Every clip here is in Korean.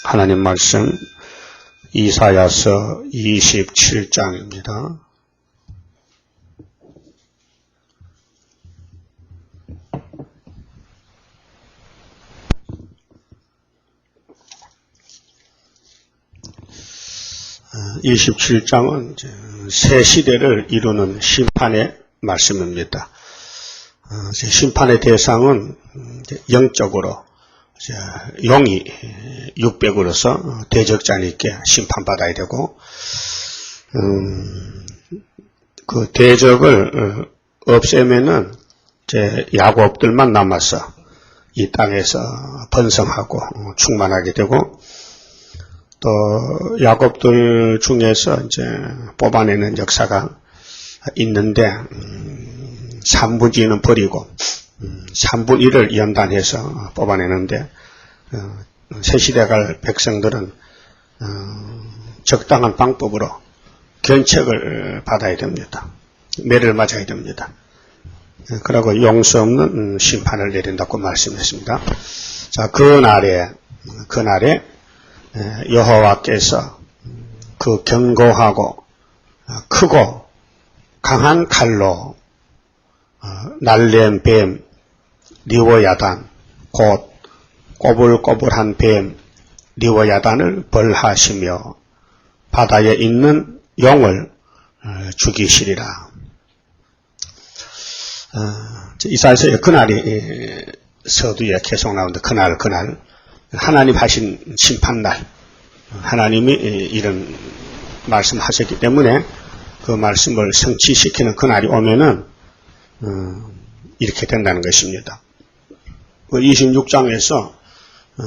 하나님 말씀 이사야서 27장입니다. 이 27장은 새 시대를 이루는 심판의 말씀입니다. 심판의 대상은 영적으로 용이 600으로서 대적자님께 심판받아야 되고, 그 대적을 없애면은 야곱들만 남아서 이 땅에서 번성하고 충만하게 되고, 또 야곱들 중에서 뽑아내는 역사가 있는데 3분의 2는 버리고 3분의 1을 연단해서 뽑아내는데, 새시대 갈 백성들은 적당한 방법으로 견책을 받아야 됩니다. 매를 맞아야 됩니다. 그러고 용서 없는 심판을 내린다고 말씀했습니다. 자, 그날에 여호와께서 그 견고하고 크고 강한 칼로 날랜 뱀 리워야단, 곧 꼬불꼬불한 뱀 리워야단을 벌하시며 바다에 있는 용을 죽이시리라. 이사야서의 그날이 서두에 계속 나오는데, 그날 하나님 하신 심판날, 하나님이 이런 말씀하셨기 때문에 그 말씀을 성취시키는 그날이 오면은 이렇게 된다는 것입니다. 26장에서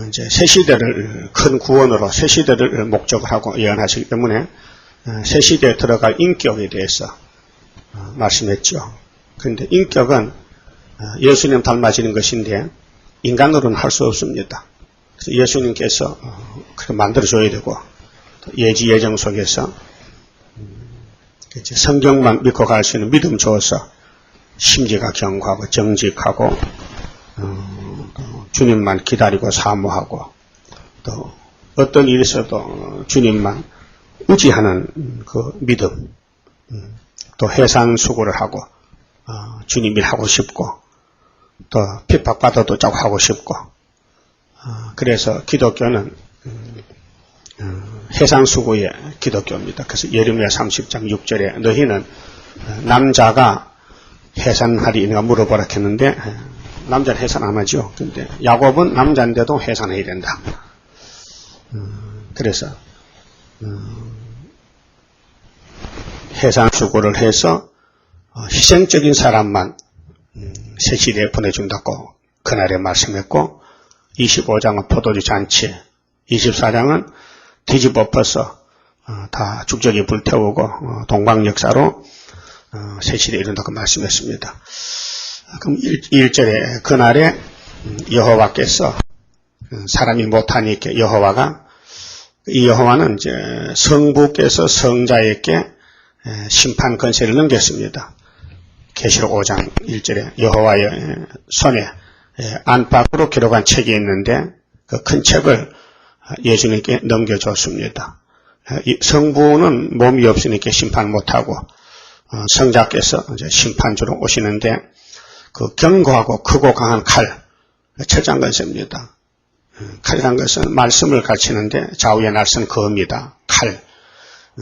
이제 새 시대를 큰 구원으로 새 시대를 목적을 하고 예언하시기 때문에 새 시대에 들어갈 인격에 대해서 말씀했죠. 그런데 인격은 예수님 닮아지는 것인데 인간으로는 할 수 없습니다. 그래서 예수님께서 그렇게 만들어줘야 되고, 예지 예정 속에서 성경만 믿고 갈 수 있는 믿음 줘서 심지가 견고하고 정직하고 주님만 기다리고 사모하고, 또 어떤 일이 있어도 주님만 의지하는 그 믿음, 또 해산수고를 하고 주님 일 하고 싶고, 또 핍박받아도 자꾸 하고 싶고, 그래서 기독교는 해산수고의 기독교입니다. 그래서 예레미야 30장 6절에 너희는 남자가 해산하리인가 물어보라 했는데, 남자는 해산 안 하죠. 근데 야곱은 남자인데도 해산해야 된다. 그래서 해산수고를 해서 희생적인 사람만 새 시대에 보내준다고 그날에 말씀했고, 25장은 포도주 잔치, 24장은 뒤집어 엎어서 다 죽적이 불태우고 동방 역사로 새 시대에 이른다고 말씀했습니다. 그럼 1절에 그날에 여호와께서, 사람이 못하니까 여호와가, 이 여호와는 이제 성부께서 성자에게 심판 권세를 넘겼습니다. 계시록 5장 1절에 여호와의 손에 안팎으로 기록한 책이 있는데 그 큰 책을 예수님께 넘겨줬습니다. 성부는 몸이 없으니까 심판 못하고 성자께서 이제 심판주로 오시는데, 그 견고하고 크고 강한 칼, 철장 권세입니다. 칼이란 것은 말씀을 가르치는데 좌우에 날선 검이다. 칼,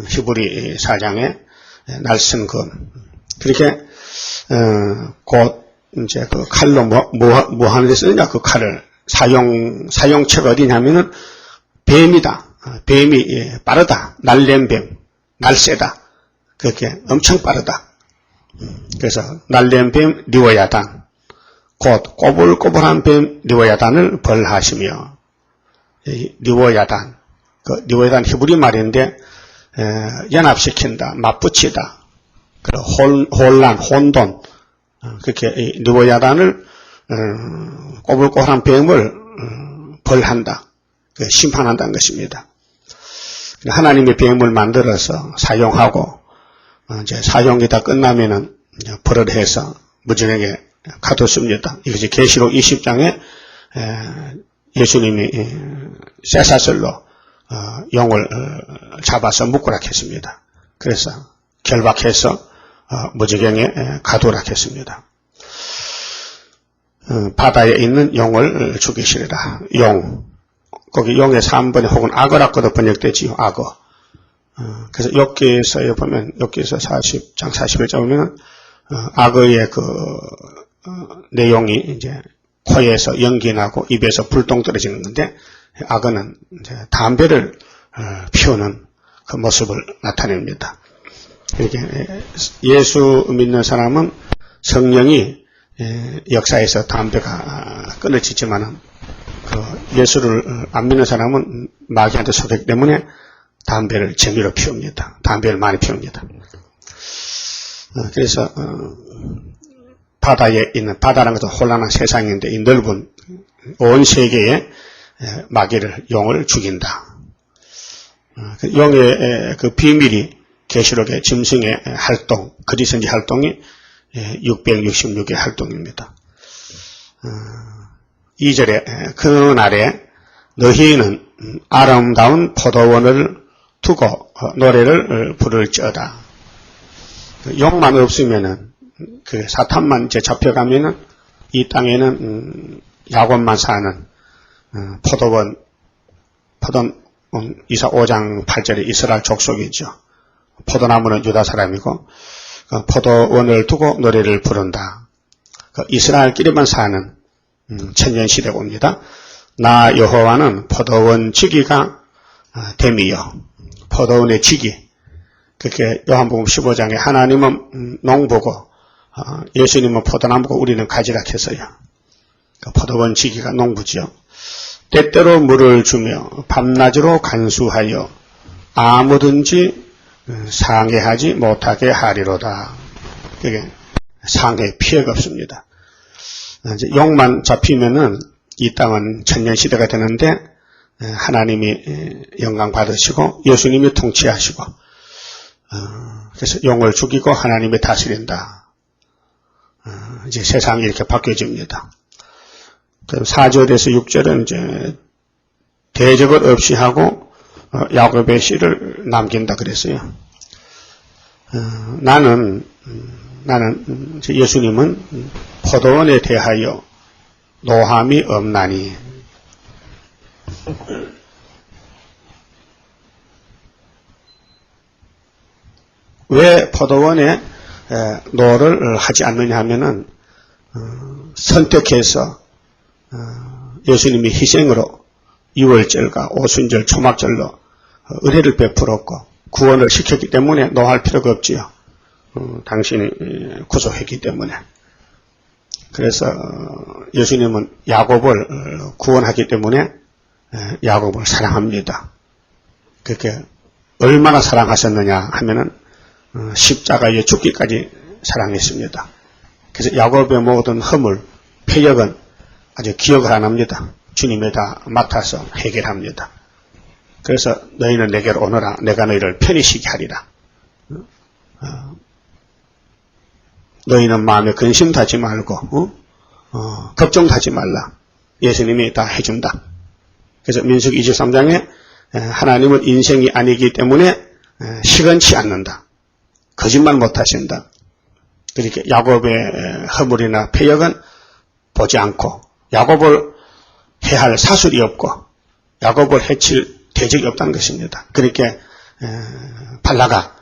히브리 4장에 날선 검. 그렇게 곧 이제 그 칼로 뭐 하는 데 쓰느냐, 그 칼을 사용처가 어디냐면은 뱀이다. 뱀이 빠르다. 날랜 뱀, 날쌔다. 그렇게 엄청 빠르다. 그래서 날랜 뱀 리워야단, 곧 꼬불꼬불한 뱀 리워야단을 벌하시며, 리워야단, 그 리워야단 히브리 말인데 연합시킨다, 맞붙이다, 혼란, 혼돈, 그렇게 리워야단을 꼬불꼬불한 뱀을 벌한다, 심판한다는 것입니다. 하나님의 뱀을 만들어서 사용하고, 이제 사용이 다 끝나면은 벌을 해서 무정에게 가뒀습니다. 이것이 계시록 20장에 예수님이 쇠사슬로 용을 잡아서 묶으라 했습니다. 그래서 결박해서 무지경에 가두라 했습니다. 바다에 있는 용을 죽이시리라. 용. 거기 용의 3번에 혹은 악어라고도 번역되지요. 악어. 그래서 욥기에서 보면 욥기에서 40장 41장 보면 악어의 그 내용이 이제 코에서 연기 나고 입에서 불똥 떨어지는 건데 악어는 이제 담배를 피우는 그 모습을 나타냅니다. 이렇게 예수 믿는 사람은 성령이 역사에서 담배가 끊어지지만은 그 예수를 안 믿는 사람은 마귀한테 속였기 때문에 담배를 재미로 피웁니다. 담배를 많이 피웁니다. 그래서 바다에 있는 바다라는 것은 혼란한 세상인데 이 넓은 온 세계에 마귀를 용을 죽인다. 용의 그 비밀이 계시록의 짐승의 활동, 거짓선지 활동이 666의 활동입니다. 2절에 그 날에 너희는 아름다운 포도원을 두고 노래를 부를지어다. 용만 없으면은 그 사탄만 이제 잡혀가면은 이 땅에는 야곱만 사는 포도원 이사 5장 8절에 이스라엘 족속이죠. 포도나무는 유다 사람이고 포도원을 두고 노래를 부른다. 이스라엘끼리만 사는 천년시대가 옵니다. 나 여호와는 포도원 지기가 됨이요. 포도원의 지기. 그렇게 요한복음 15장에 하나님은 농부고 예수님은 포도나무고 우리는 가지라 했어요. 포도원 지기가 농부지요. 때때로 물을 주며 밤낮으로 간수하여 아무든지 상해하지 못하게 하리로다. 그게 상해 피해가 없습니다. 이제 용만 잡히면은 이 땅은 천년시대가 되는데 하나님이 영광 받으시고 예수님이 통치하시고 그래서 용을 죽이고 하나님이 다스린다. 이제 세상이 이렇게 바뀌어집니다. 4절에서 6절은 이제 대적을 없이 하고 야곱의 씨를 남긴다 그랬어요. 나는 예수님은 포도원에 대하여 노함이 없나니 왜 포도원에 노를 하지 않느냐 하면은 선택해서 예수님이 희생으로 유월절과 오순절, 초막절로 은혜를 베풀었고 구원을 시켰기 때문에 노할 필요가 없지요. 당신이 구속했기 때문에. 그래서 예수님은 야곱을 구원하기 때문에 야곱을 사랑합니다. 그렇게 얼마나 사랑하셨느냐 하면은 십자가에 죽기까지 사랑했습니다. 그래서 야곱의 모든 허물, 패역은 아주 기억을 안 합니다. 주님이 다 맡아서 해결합니다. 그래서 너희는 내게로 오너라. 내가 너희를 편히 쉬게 하리라. 너희는 마음에 근심하지 말고 걱정하지 말라. 예수님이 다 해준다. 그래서 민수기 23장에 하나님은 인생이 아니기 때문에 시건치 않는다. 거짓말 못하신다. 그렇게 야곱의 허물이나 패역은 보지 않고 야곱을 해할 사술이 없고 야곱을 해칠 대적이 없다는 것입니다. 그렇게 발라가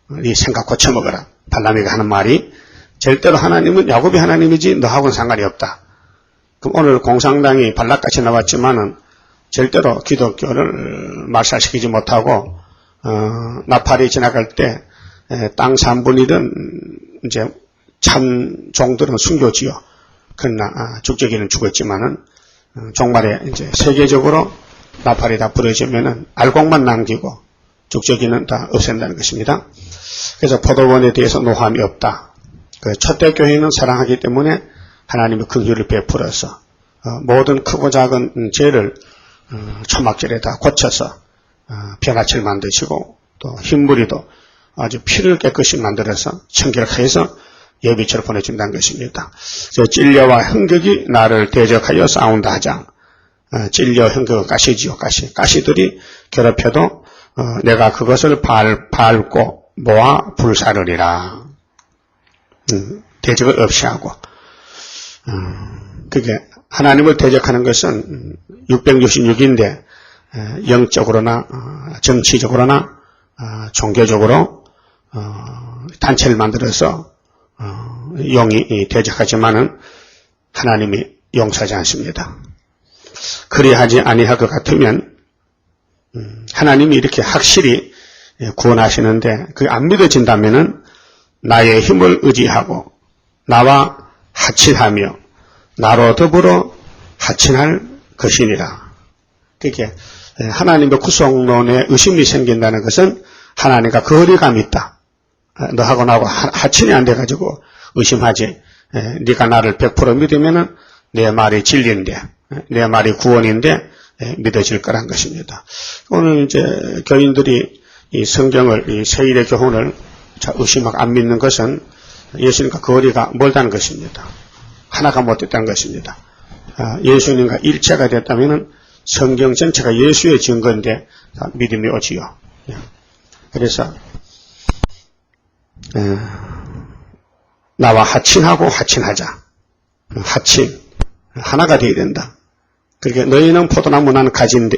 네 생각 고쳐먹어라. 발람이가 하는 말이 절대로 하나님은 야곱이 하나님이지 너하고는 상관이 없다. 그럼 오늘 공산당이 발락같이 나왔지만은 절대로 기독교를 말살시키지 못하고 나팔이 지나갈 때 땅 3분의 1은 이제 참 종들은 순교지요. 그러나 죽적이는 죽었지만은 종말에 이제 세계적으로 나팔이 다 부러지면은 알곡만 남기고 죽적이는 다 없앤다는 것입니다. 그래서 포도원에 대해서 노함이 없다. 초대교회는 사랑하기 때문에 하나님의 긍휼을 베풀어서 모든 크고 작은 죄를 초막절에 다 고쳐서 변화체를 만드시고 또 흰무리도 아주 피를 깨끗이 만들어서 청결하게 해서 예비처럼 보내준다는 것입니다. 찔려와 흥격이 나를 대적하여 싸운다 하자. 찔려 형경은 가시지요. 가시들이 괴롭혀도 내가 그것을 밟고 모아 불사르리라. 대적을 없이 하고. 그게 하나님을 대적하는 것은 666인데 영적으로나 정치적으로나 종교적으로 단체를 만들어서 용이 대적하지만은 하나님이 용서하지 않습니다. 그리하지 아니할 것 같으면 하나님이 이렇게 확실히 구원하시는데 그게 안 믿어진다면은 나의 힘을 의지하고 나와 하친하며 나로 더불어 하친할 것이니라. 그게 하나님의 구속론에 의심이 생긴다는 것은 하나님과 거리감이 있다. 너하고 나하고 하친이 안 돼가지고 의심하지. 네가 나를 100% 믿으면은 내 말이 진리인데, 내 말이 구원인데 믿어질 거란 것입니다. 오늘 이제 교인들이 이 성경을, 이 세일의 교훈을 의심하고 안 믿는 것은 예수님과 거리가 멀다는 것입니다. 하나가 못됐다는 것입니다. 예수님과 일체가 됐다면은 성경 전체가 예수의 증거인데 믿음이 오지요. 그래서 나와 하친하고 하친하자. 하친 하나가 되어야 된다. 그러니까 너희는 포도나무 나는 가지인데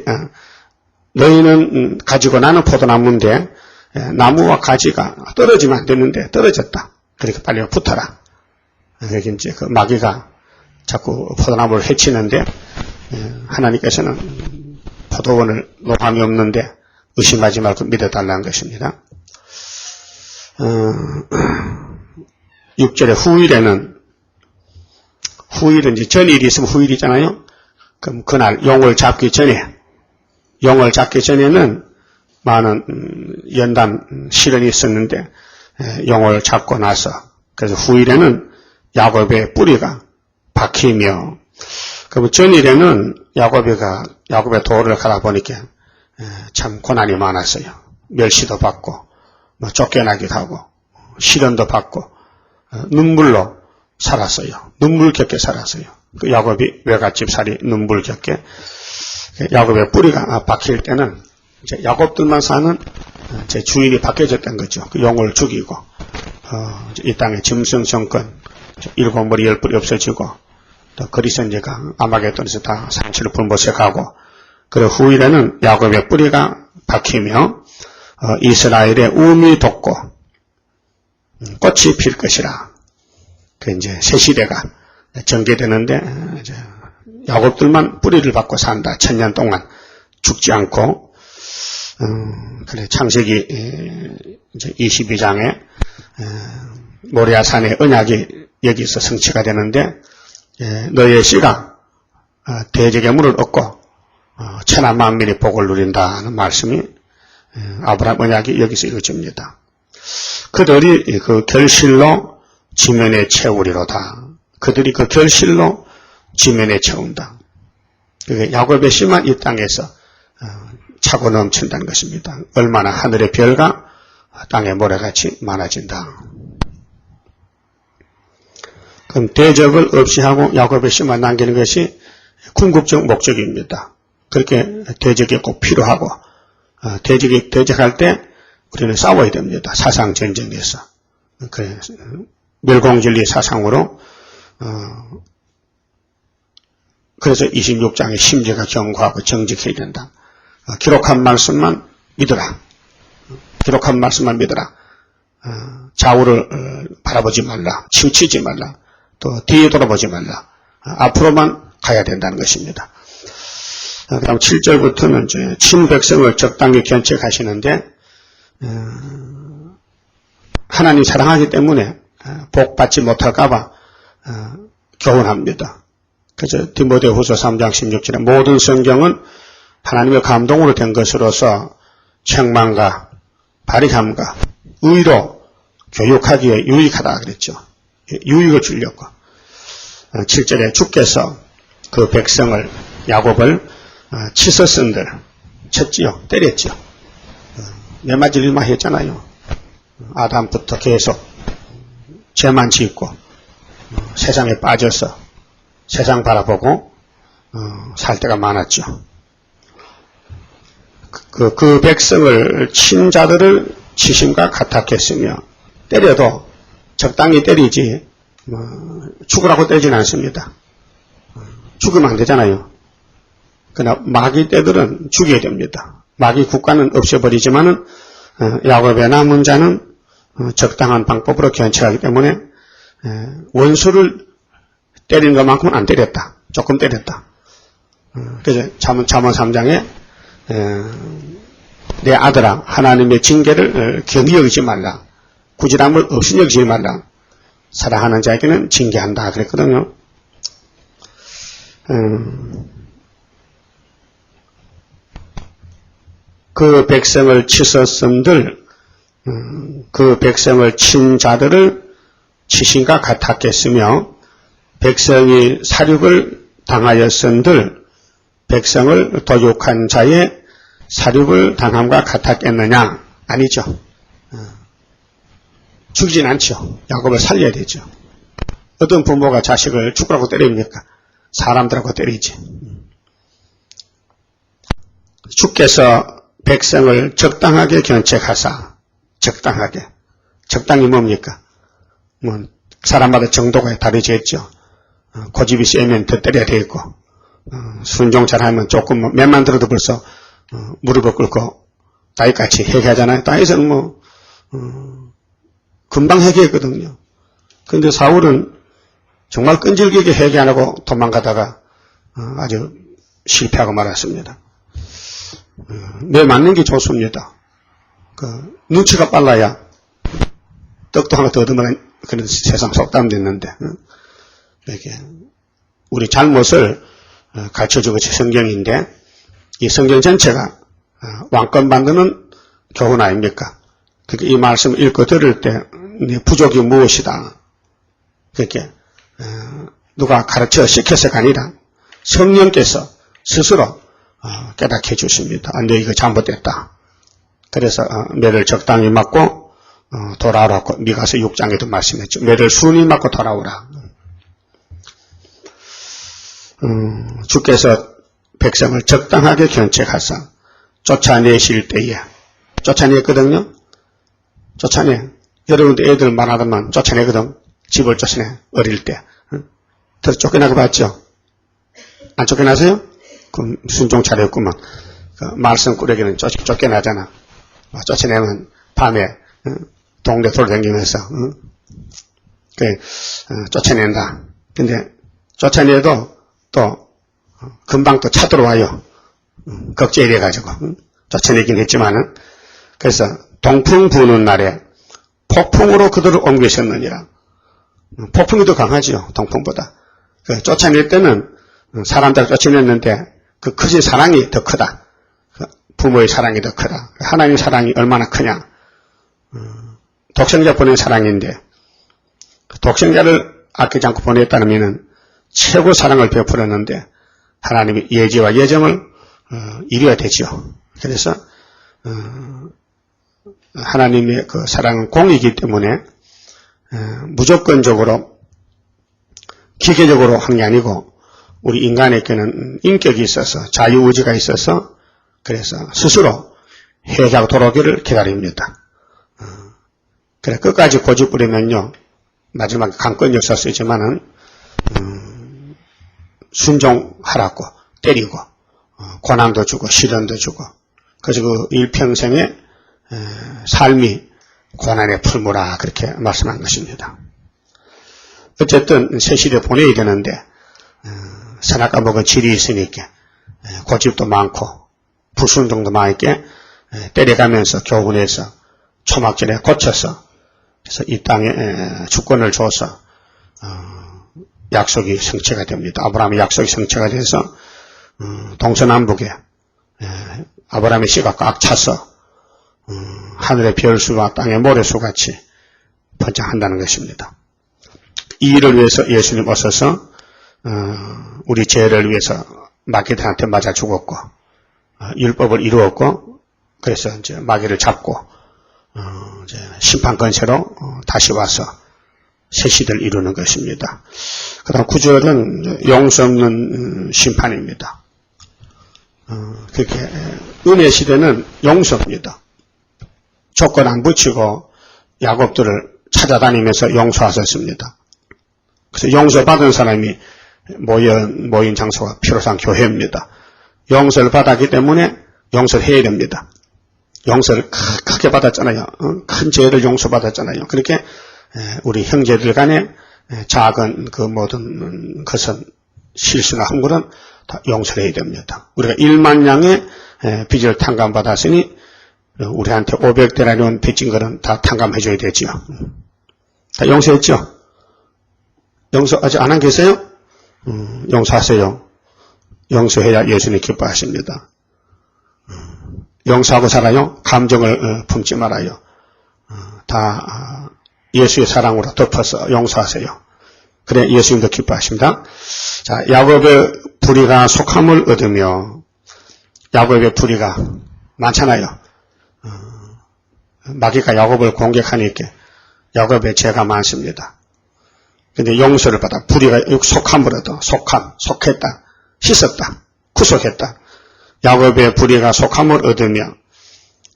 너희는 가지고 나는 포도나무인데 나무와 가지가 떨어지면 안 되는데 떨어졌다. 그러니까 빨리 붙어라. 그러니까 이제 그 마귀가 자꾸 포도나무를 해치는데 하나님께서는 포도원을 노함이 없는데 의심하지 말고 믿어달라는 것입니다. 6절에 후일은 이제 전일이 있으면 후일이잖아요. 그럼 그날 용을 잡기 전에는 많은 연단 시련이 있었는데 용을 잡고 나서 그래서 후일에는 야곱의 뿌리가 박히며 그럼 전일에는 야곱의 도를 가다 보니까 참 고난이 많았어요. 멸시도 받고 쫓겨나기도 하고 시련도 받고 눈물로 살았어요. 눈물겹게 살았어요. 그 야곱이 외갓집살이 눈물겹게 야곱의 뿌리가 박힐 때는 이제 야곱들만 사는 제 주인이 바뀌어졌던 거죠. 그 용을 죽이고 이 땅의 짐승 정권 7머리 10뿔이 없어지고 또 그리스도인제가 아마겟돈에서 다 산치로 불못에 가고 그리고 후일에는 야곱의 뿌리가 박히며 이스라엘의 우미 돋고 꽃이 필 것이라. 그 이제 새 시대가 전개되는데 이제 야곱들만 뿌리를 받고 산다. 1000년 동안 죽지 않고 그래 창세기 이제 22장에 모리아산의 언약이 여기서 성취가 되는데 너의 씨가 대적의 물을 얻고 천하 만민이 복을 누린다는 말씀이 아브라함 언약이 여기서 이루어집니다. 그들이 그 결실로 지면에 채우리로다. 그들이 그 결실로 지면에 채운다. 야곱의 씨만 이 땅에서 차고 넘친다는 것입니다. 얼마나 하늘의 별과 땅의 모래같이 많아진다. 그럼 대적을 없이 하고 야곱의 씨만 남기는 것이 궁극적 목적입니다. 그렇게 대적이 꼭 필요하고 대적이 대적할 때 우리는 싸워야 됩니다. 사상 전쟁에서. 멸공진리 사상으로 그래서 26장의 심지가 경고하고 정직해야 된다. 기록한 말씀만 믿어라. 기록한 말씀만 믿어라. 좌우를 바라보지 말라. 치우치지 말라. 또 뒤에 돌아보지 말라. 앞으로만 가야 된다는 것입니다. 그다음 7절부터는 이제 친백성을 적당히 견책하시는데 하나님 사랑하기 때문에 복 받지 못할까봐 교훈합니다. 그래서 디모데후서 3장 16절에 모든 성경은 하나님의 감동으로 된 것으로서 책망과 바리함과 의로 교육하기에 유익하다 그랬죠. 유익을 주려고. 7절에 주께서 그 백성을 야곱을 치서쓴들 쳤지요. 때렸죠. 내맞을 일만 했잖아요. 아담부터 계속 죄만 짓고 세상에 빠져서 세상 바라보고 살 때가 많았죠. 그 백성을 친 자들을 치심과 같았겠으며 때려도 적당히 때리지 죽으라고 때리지는 않습니다. 죽으면 안 되잖아요. 그러나 마귀 떼들은 죽여야 됩니다. 마귀 국가는 없애버리지만은 야곱의 남은 자는 적당한 방법으로 견책하기 때문에 원수를 때리는 것만큼은 안 때렸다. 조금 때렸다. 그래서 잠언 3장에 내 아들아 하나님의 징계를 경히 여기지 말라. 구질함을 없이 여기지 말라. 사랑하는 자에게는 징계한다 그랬거든요. 그 백성을 치셨음들 그 백성을 친 자들을 치신과 같았겠으며 백성이 사륙을 당하였은들 백성을 도륙한 자의 사륙을 당함과 같았겠느냐? 아니죠. 죽이진 않죠. 야곱을 살려야 되죠. 어떤 부모가 자식을 죽으라고 때립니까? 사람들하고 때리지. 주께서 백성을 적당하게 견책하사 적당히 뭡니까? 사람마다 정도가 다르겠죠. 고집이 세면 더 때려야 되겠고 순종 잘하면 조금 몇만 들어도 벌써 무릎을 꿇고 다윗같이 회개하잖아요. 다윗은 금방 회개했거든요. 그런데 사울은 정말 끈질기게 회개 안 하고 도망가다가 아주 실패하고 말았습니다. 내 맞는 게 좋습니다. 눈치가 빨라야 떡도 하나 더 얻으면 그런 세상 속담도 있는데 이렇게 우리 잘못을 가르쳐주고 성경인데 이 성경 전체가 왕권 만드는 교훈 아닙니까? 그러니까 이 말씀을 읽고 들을 때 네 부족이 무엇이다. 그렇게 누가 가르쳐 시켜서가 아니라 성령께서 스스로 깨닫게 해주십니다. 너 이거 잘못됐다. 그래서 매를 적당히 맞고 돌아오라고 미가서 6장에도 말씀했죠. 매를 순히 맞고 돌아오라. 주께서 백성을 적당하게 견책하사 쫓아내실 때에 쫓아냈거든요. 쫓아내. 여러분들 애들 말하다만 쫓아내거든. 집을 쫓아내. 어릴 때. 더 쫓겨나고 봤죠? 안 쫓겨나세요? 그럼 순종 잘했구만. 말썽 꾸러기는 쫓겨나잖아. 쫓아내면 밤에 동네 돌아다니면서 쫓아낸다. 근데 쫓아내도 또 금방 또 차들어와요. 걱정이래가지고 쫓아내긴 했지만은 그래서 동풍 부는 날에 폭풍으로 그들을 옮기셨느니라. 폭풍이 더 강하지요. 동풍보다. 쫓아낼 때는 사람들 쫓아냈는데 그 크신 사랑이 더 크다. 부모의 사랑이 더 크다. 하나님의 사랑이 얼마나 크냐. 독생자 보낸 사랑인데 독생자를 아끼지 않고 보냈다면 최고 사랑을 베풀었는데 하나님의 예지와 예정을 이루어야 되죠. 그래서 하나님의 그 사랑은 공이기 때문에 무조건적으로 기계적으로 한 게 아니고 우리 인간에게는 인격이 있어서 자유의지가 있어서 그래서 스스로 회개하고 돌아오기를 기다립니다. 그래 끝까지 고집 부리면요 마지막에 강권 역사 쓰지만은 순종하라고 때리고 고난도 주고 시련도 주고 그래서 그 일평생의 삶이 고난의 풀무라 그렇게 말씀한 것입니다. 어쨌든 새 시대 보내야 되는데 선악과 먹은 질이 있으니까 고집도 많고 불순종도 많게 때려가면서 교훈해서 초막절에 고쳐서 그래서 이 땅에 주권을 줘서 약속이 성취가 됩니다. 아브라함의 약속이 성취가 돼서 동서남북에 아브라함의 씨가 꽉 차서 하늘의 별수와 땅의 모래수같이 번창한다는 것입니다. 이 일을 위해서 예수님 오셔서 우리 죄를 위해서 마귀들한테 맞아 죽었고 율법을 이루었고 그래서 이제 마귀를 잡고 이제 심판 권세로 다시 와서 새 시대를 이루는 것입니다. 그 다음 9절은 용서 없는 심판입니다. 그렇게 은혜 시대는 용서입니다. 조건 안 붙이고 야곱들을 찾아다니면서 용서하셨습니다. 그래서 용서받은 사람이 모인 장소가 피로상 교회입니다. 용서를 받았기 때문에 용서를 해야 됩니다. 용서를 크게 받았잖아요. 큰 죄를 용서받았잖아요. 그렇게 우리 형제들 간에 작은 그 모든 것은 실수나 흠결은 다 용서를 해야 됩니다. 우리가 1만 양의 빚을 탕감받았으니 우리한테 500데나리온 빚진 거는 다 탕감해줘야 되지요. 다 용서했죠? 용서 아직 안 한 계세요? 용서하세요. 용서해야 예수님 기뻐하십니다. 용서하고 살아요. 감정을 품지 말아요. 다 예수의 사랑으로 덮어서 용서하세요. 그래 예수님도 기뻐하십니다. 자, 야곱의 불의가 속함을 얻으며, 야곱의 불의가 많잖아요. 마귀가 야곱을 공격하니까 야곱의 죄가 많습니다. 근데 용서를 받아 불의가 속함을 얻어, 속했다, 씻었다, 구속했다. 야곱의 불의가 속함을 얻으며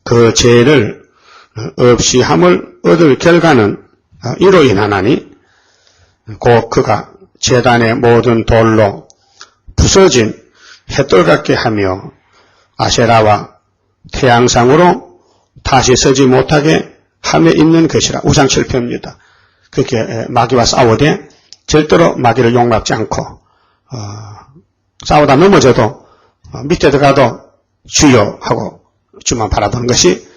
그 죄를 없이 함을 얻을 결과는 이로 인하나니 곧 그가 제단의 모든 돌로 부서진 햇돌 같게 하며 아세라와 태양상으로 다시 서지 못하게 함에 있는 것이라. 우상실패입니다. 그렇게 마귀와 싸우되 절대로 마귀를 용납지 않고 싸우다 넘어져도 밑에 들어가도 주여 하고 주만 바라보는 것이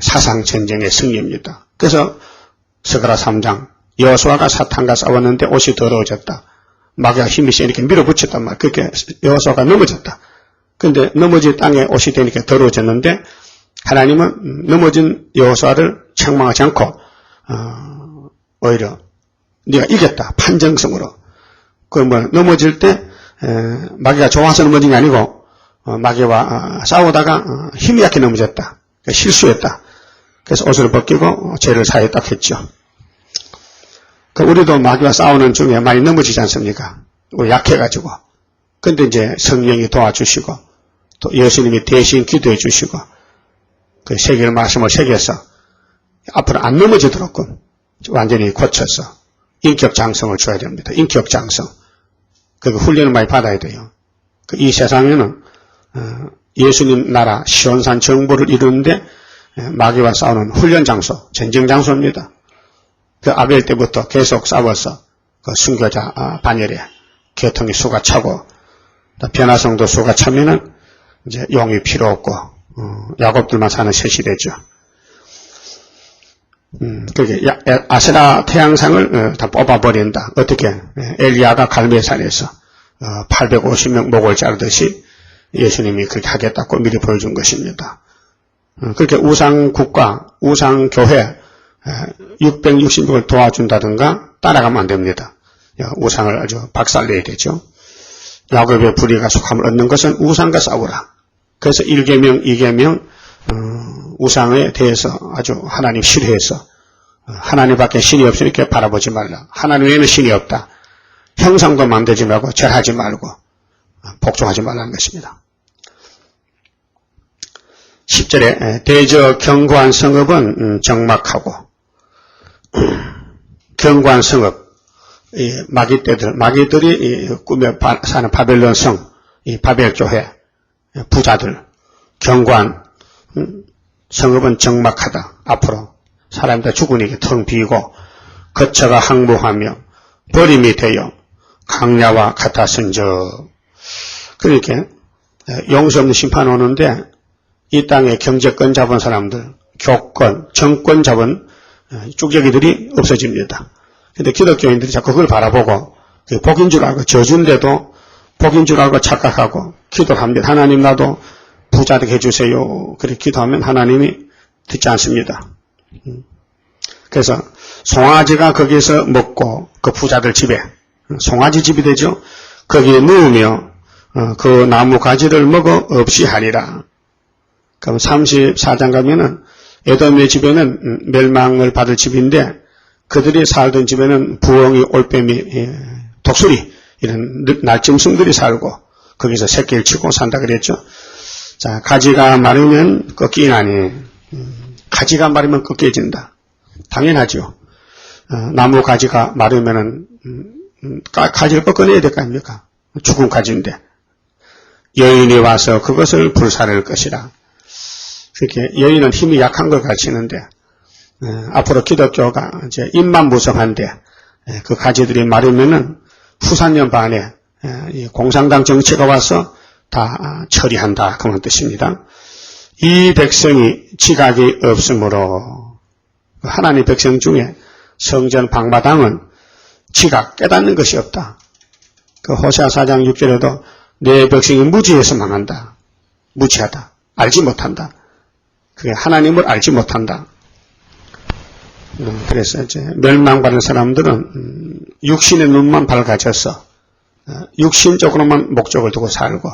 사상전쟁의 승리입니다. 그래서 스가랴 3장 여호수아가 사탄과 싸웠는데 옷이 더러워졌다. 마귀가 힘이 세니까 밀어붙였단 말이야. 그렇게 여호수아가 넘어졌다. 그런데 넘어진 땅에 옷이 되니까 더러워졌는데 하나님은 넘어진 여호수아를 책망하지 않고 오히려 네가 이겼다. 판정성으로. 그러면 넘어질 때 마귀가 좋아서 넘어진 게 아니고 마귀와 싸우다가 힘이 약해 넘어졌다. 실수했다. 그래서 옷을 벗기고 죄를 사했다 했죠. 우리도 마귀와 싸우는 중에 많이 넘어지지 않습니까? 우리 약해가지고. 근데 이제 성령이 도와주시고 또 예수님이 대신 기도해 주시고 그 새길 말씀을 새겨서 앞으로 안 넘어지도록 완전히 고쳐서 인격 장성을 줘야 됩니다. 인격 장성. 그 훈련을 많이 받아야 돼요. 이 세상에는 예수님 나라 시온산 정보를 이루는데 마귀와 싸우는 훈련 장소, 전쟁 장소입니다. 그 아벨 때부터 계속 싸워서 그 순교자 반열에 계통이 수가 차고 변화성도 수가 차면은 이제 용이 필요 없고 야곱들만 사는 새 시대죠. 그게 아세라 태양상을 다 뽑아버린다. 어떻게? 엘리야가 갈멜산에서 850명 목을 자르듯이 예수님이 그렇게 하겠다고 미리 보여준 것입니다. 그렇게 우상국가, 우상교회 660명을 도와준다든가 따라가면 안 됩니다. 우상을 아주 박살내야 되죠. 야곱의 불의가 속함을 얻는 것은 우상과 싸우라. 그래서 1계명, 2계명 우상에 대해서 아주 하나님 싫어해서 하나님밖에 신이 없으니까 바라보지 말라. 하나님 외에는 신이 없다. 형상도 만들지 말고 절하지 말고 복종하지 말라는 것입니다. 10절에 대저 견고한 성읍은 적막하고 견고한 성읍 마귀들이 꾸며 사는 바벨론 성, 이 바벨 교회 부자들 견고한 성읍은 적막하다. 앞으로 사람들 죽으니까 텅 비고 거처가 항무하며 버림이 되어 강야와 같았은저. 그러니까 용서 없는 심판 오는데 이 땅에 경제권 잡은 사람들, 교권, 정권 잡은 쭉저기들이 없어집니다. 근데 기독교인들이 자꾸 그걸 바라보고 복인 줄 알고 저주인데도 복인 줄 알고 착각하고 기도를 합니다. 하나님 나도 부자 되게 해주세요. 그렇게 기도하면 하나님이 듣지 않습니다. 그래서 송아지가 거기서 먹고 그 부자들 집에 송아지 집이 되죠. 거기에 누우며 그 나무 가지를 먹어 없이 하리라. 그럼 34장 가면은 에돔의 집에는 멸망을 받을 집인데 그들이 살던 집에는 부엉이, 올빼미, 독수리 이런 날짐승들이 살고 거기서 새끼를 치고 산다 그랬죠. 자, 가지가 마르면 꺾이나니 가지가 마르면 꺾여진다. 당연하죠. 나무 가지가 마르면은 가지를 꺾어내야 될 거 아닙니까? 죽은 가지인데 여인이 와서 그것을 불사를 것이라. 그렇게 여인은 힘이 약한 걸 가르치는데 앞으로 기독교가 이제 입만 무성한데 그 가지들이 마르면은 후산년 반에 공산당 정치가 와서 다 처리한다 그런 뜻입니다. 이 백성이 지각이 없으므로 하나님 백성 중에 성전 방마당은 지각 깨닫는 것이 없다. 그 호세아 4장 6절에도 내 백성이 무지해서 망한다. 무지하다. 알지 못한다. 그게 하나님을 알지 못한다. 그래서 이제 멸망받은 사람들은 육신의 눈만 밝아져서 육신적으로만 목적을 두고 살고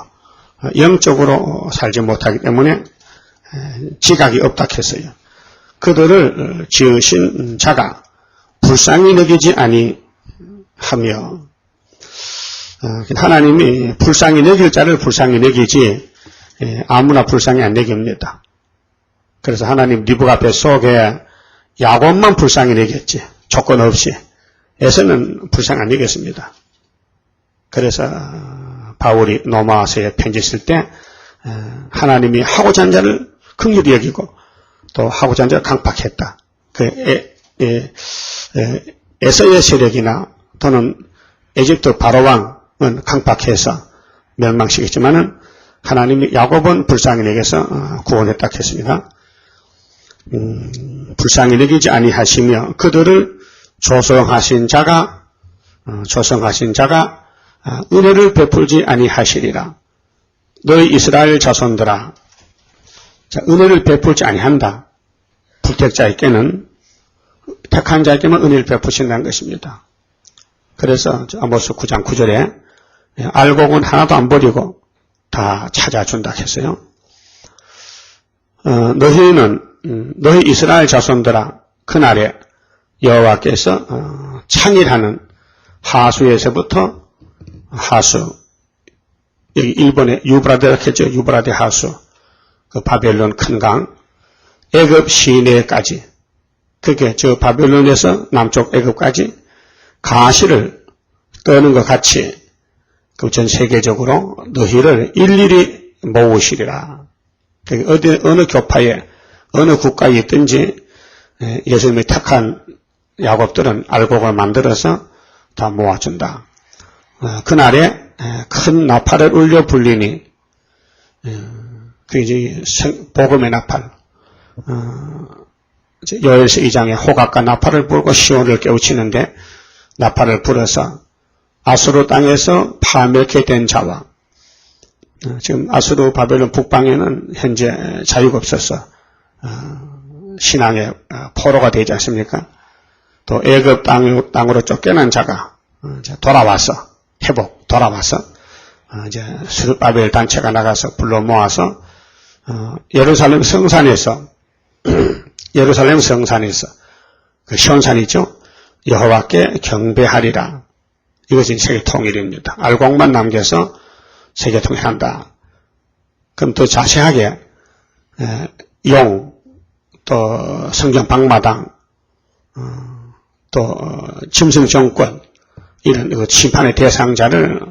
영적으로 살지 못하기 때문에 지각이 없다 했어요. 그들을 지으신 자가 불쌍히 여기지 아니하며 하나님이 불쌍히 여길 자를 불쌍히 여기지 아무나 불쌍히 안 여깁니다. 그래서 하나님 리브가 뱃속에 야곱만 불쌍히 여겼지 조건 없이 에서는 불쌍히 안 여겼습니다. 그래서 바울이 로마서에 편지 쓸 때 하나님이 하고자 한 자를 긍휼히 여기고 또 하고자 한 자를 강팍했다. 에서의 세력이나 또는 에집트 바로왕은 강팍해서 멸망시켰지만은 하나님이 야곱은 불쌍히 여겨서 구원했다 했습니다. 불쌍히 여기지 아니하시며 그들을 조성하신 자가 은혜를 베풀지 아니하시리라. 너희 이스라엘 자손들아, 자, 은혜를 베풀지 아니한다. 불택자에게는 택한 자에게만 은혜를 베푸신다는 것입니다. 그래서 아모스 9장 9절에 알곡은 하나도 안 버리고 다 찾아준다 했어요. 너희 이스라엘 자손들아, 그날에 여호와께서 창일하는 하수에서부터 하수, 여기 일본의 유브라데라고 했죠. 유브라데 하수, 그 바벨론 큰 강, 애굽 시내까지, 그게 저 바벨론에서 남쪽 애굽까지 가시를 떠는 것 같이 그 전 세계적으로 너희를 일일이 모으시리라. 어느 교파에 어느 국가에 있든지 예수님이 택한 야곱들은 알곡을 만들어서 다 모아준다. 그날에 큰 나팔을 울려 불리니 그 이제 복음의 나팔, 요엘서 2장에 호각과 나팔을 불고 시온을 깨우치는데 나팔을 불어서 아수르 땅에서 파멸케 된 자와 지금 아수르 바벨론 북방에는 현재 자유가 없어서 신앙의 포로가 되지 않습니까? 또 애굽 땅으로 쫓겨난 자가 돌아와서 돌아와서 이제 스룹바벨 단체가 나가서 불러 모아서 예루살렘 성산에서 그 시온산이죠. 여호와께 경배하리라. 이것이 세계 통일입니다. 알곡만 남겨서 세계 통일한다. 그럼 더 자세하게 또 성경 방마당, 또 짐승 정권 이런 심판의 대상자를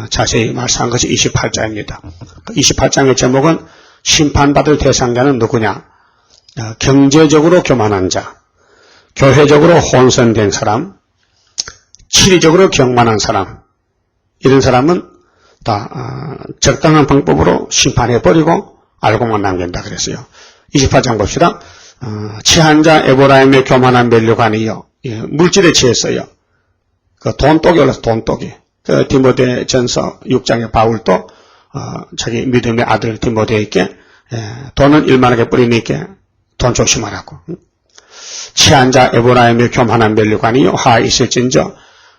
자세히 말씀한 것이 28장입니다. 28장의 제목은 심판받을 대상자는 누구냐? 경제적으로 교만한 자, 교회적으로 혼선된 사람, 치리적으로 경만한 사람, 이런 사람은 다 적당한 방법으로 심판해버리고 알곡만 남긴다 그랬어요. 28장 봅시다. 취한 자 에브라임의 교만한 멸류관이요. 물질에 취했어요. 그 돈독이 올라서 돈독이. 그 디모데 전서 6장의 바울도 자기 믿음의 아들 디모데에게 돈은 일만하게 뿌리니까 돈 조심하라고. 취한 자 에브라임의 교만한 멸류관이요. 하 있을진저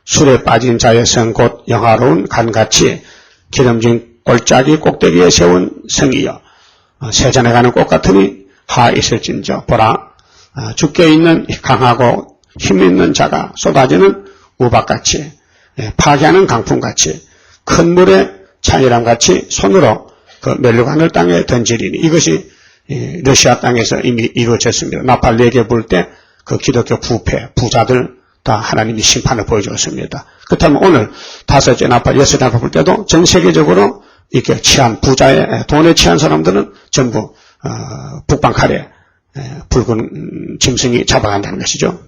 술에 빠진 자의 성 곧 영화로운 간같이 기름진 골짜기 꼭대기에 세운 성이여. 세잔에 가는 꽃 같으니 하 있을진저 보라 죽게 있는 강하고 힘있는 자가 쏟아지는 우박같이, 파괴하는 강풍같이, 큰 물의 찬이람같이 손으로 그 멜루간을 땅에 던지리니, 이것이 러시아 땅에서 이미 이루어졌습니다. 나팔 4개 불 때 그 기독교 부패, 부자들 다 하나님이 심판을 보여주었습니다. 그렇다면 오늘 5째 나팔, 6째 나팔 불 때도 전 세계적으로 이렇게 취한 부자의 돈에 취한 사람들은 전부 북방 칼에 붉은 짐승이 잡아간다는 것이죠.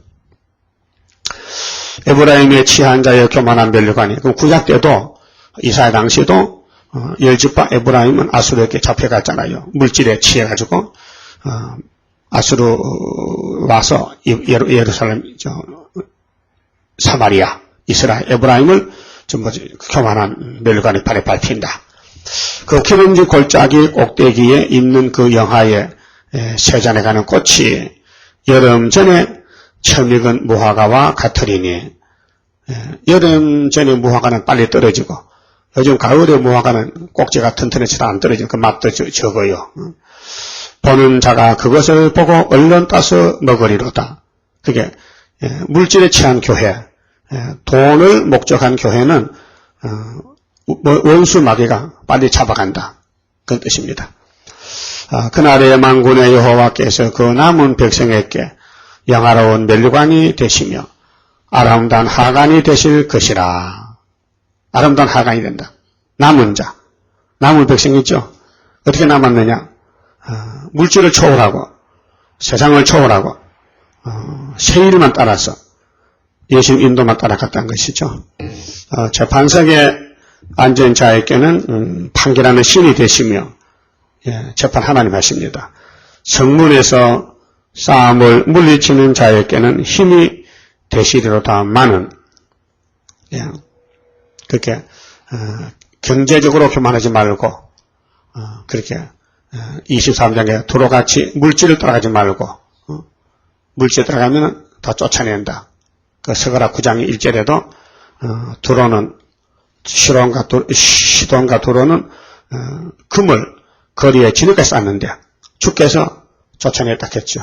에브라임의 취한 자의 교만한 멸류관이, 그럼 구약 때도 이사야 당시에도 10지파 에브라임은 아수르에게 잡혀갔잖아요. 물질에 취해가지고 아수르 와서 예루살렘, 사마리아, 이스라엘, 에브라임을 전부 교만한 멸류관의 발에 밟힌다. 그 기름진 골짜기 꼭대기에 있는 그 영하에 세잔에 가는 꽃이 여름 전에 처음 익은 무화과와 같으리니, 여름 전에 무화과는 빨리 떨어지고 요즘 가을에 무화과는 꼭지가 튼튼해서 안 떨어지는 그 맛도 적어요. 보는 자가 그것을 보고 얼른 따서 먹으리로다. 그게 물질에 취한 교회, 돈을 목적한 교회는 원수 마귀가 빨리 잡아간다. 그런 뜻입니다. 그날에 만군의 여호와께서 그 남은 백성에게 영화로운 멸류관이 되시며 아름다운 하관이 되실 것이라. 아름다운 하관이 된다. 남은 자, 남은 백성이죠. 어떻게 남았느냐? 물질을 초월하고 세상을 초월하고 세일만 따라서 예수님 인도만 따라갔다는 것이죠. 재판석에 앉은 자에게는 판결하는 신이 되시며, 재판 하나님 하십니다. 성문에서 싸움을 물리치는 자에게는 힘이 되시리로다마는, 그렇게 경제적으로 교만하지 말고 그렇게 23장에 도로같이 물질을 따라가지 말고, 물질을 따라가면 다 쫓아낸다. 그 서가라 9장 1절에도 도로는 시돈과 도로는 금을 거리에 진흙에 쌓는데 주께서 쫓아냈다 했죠.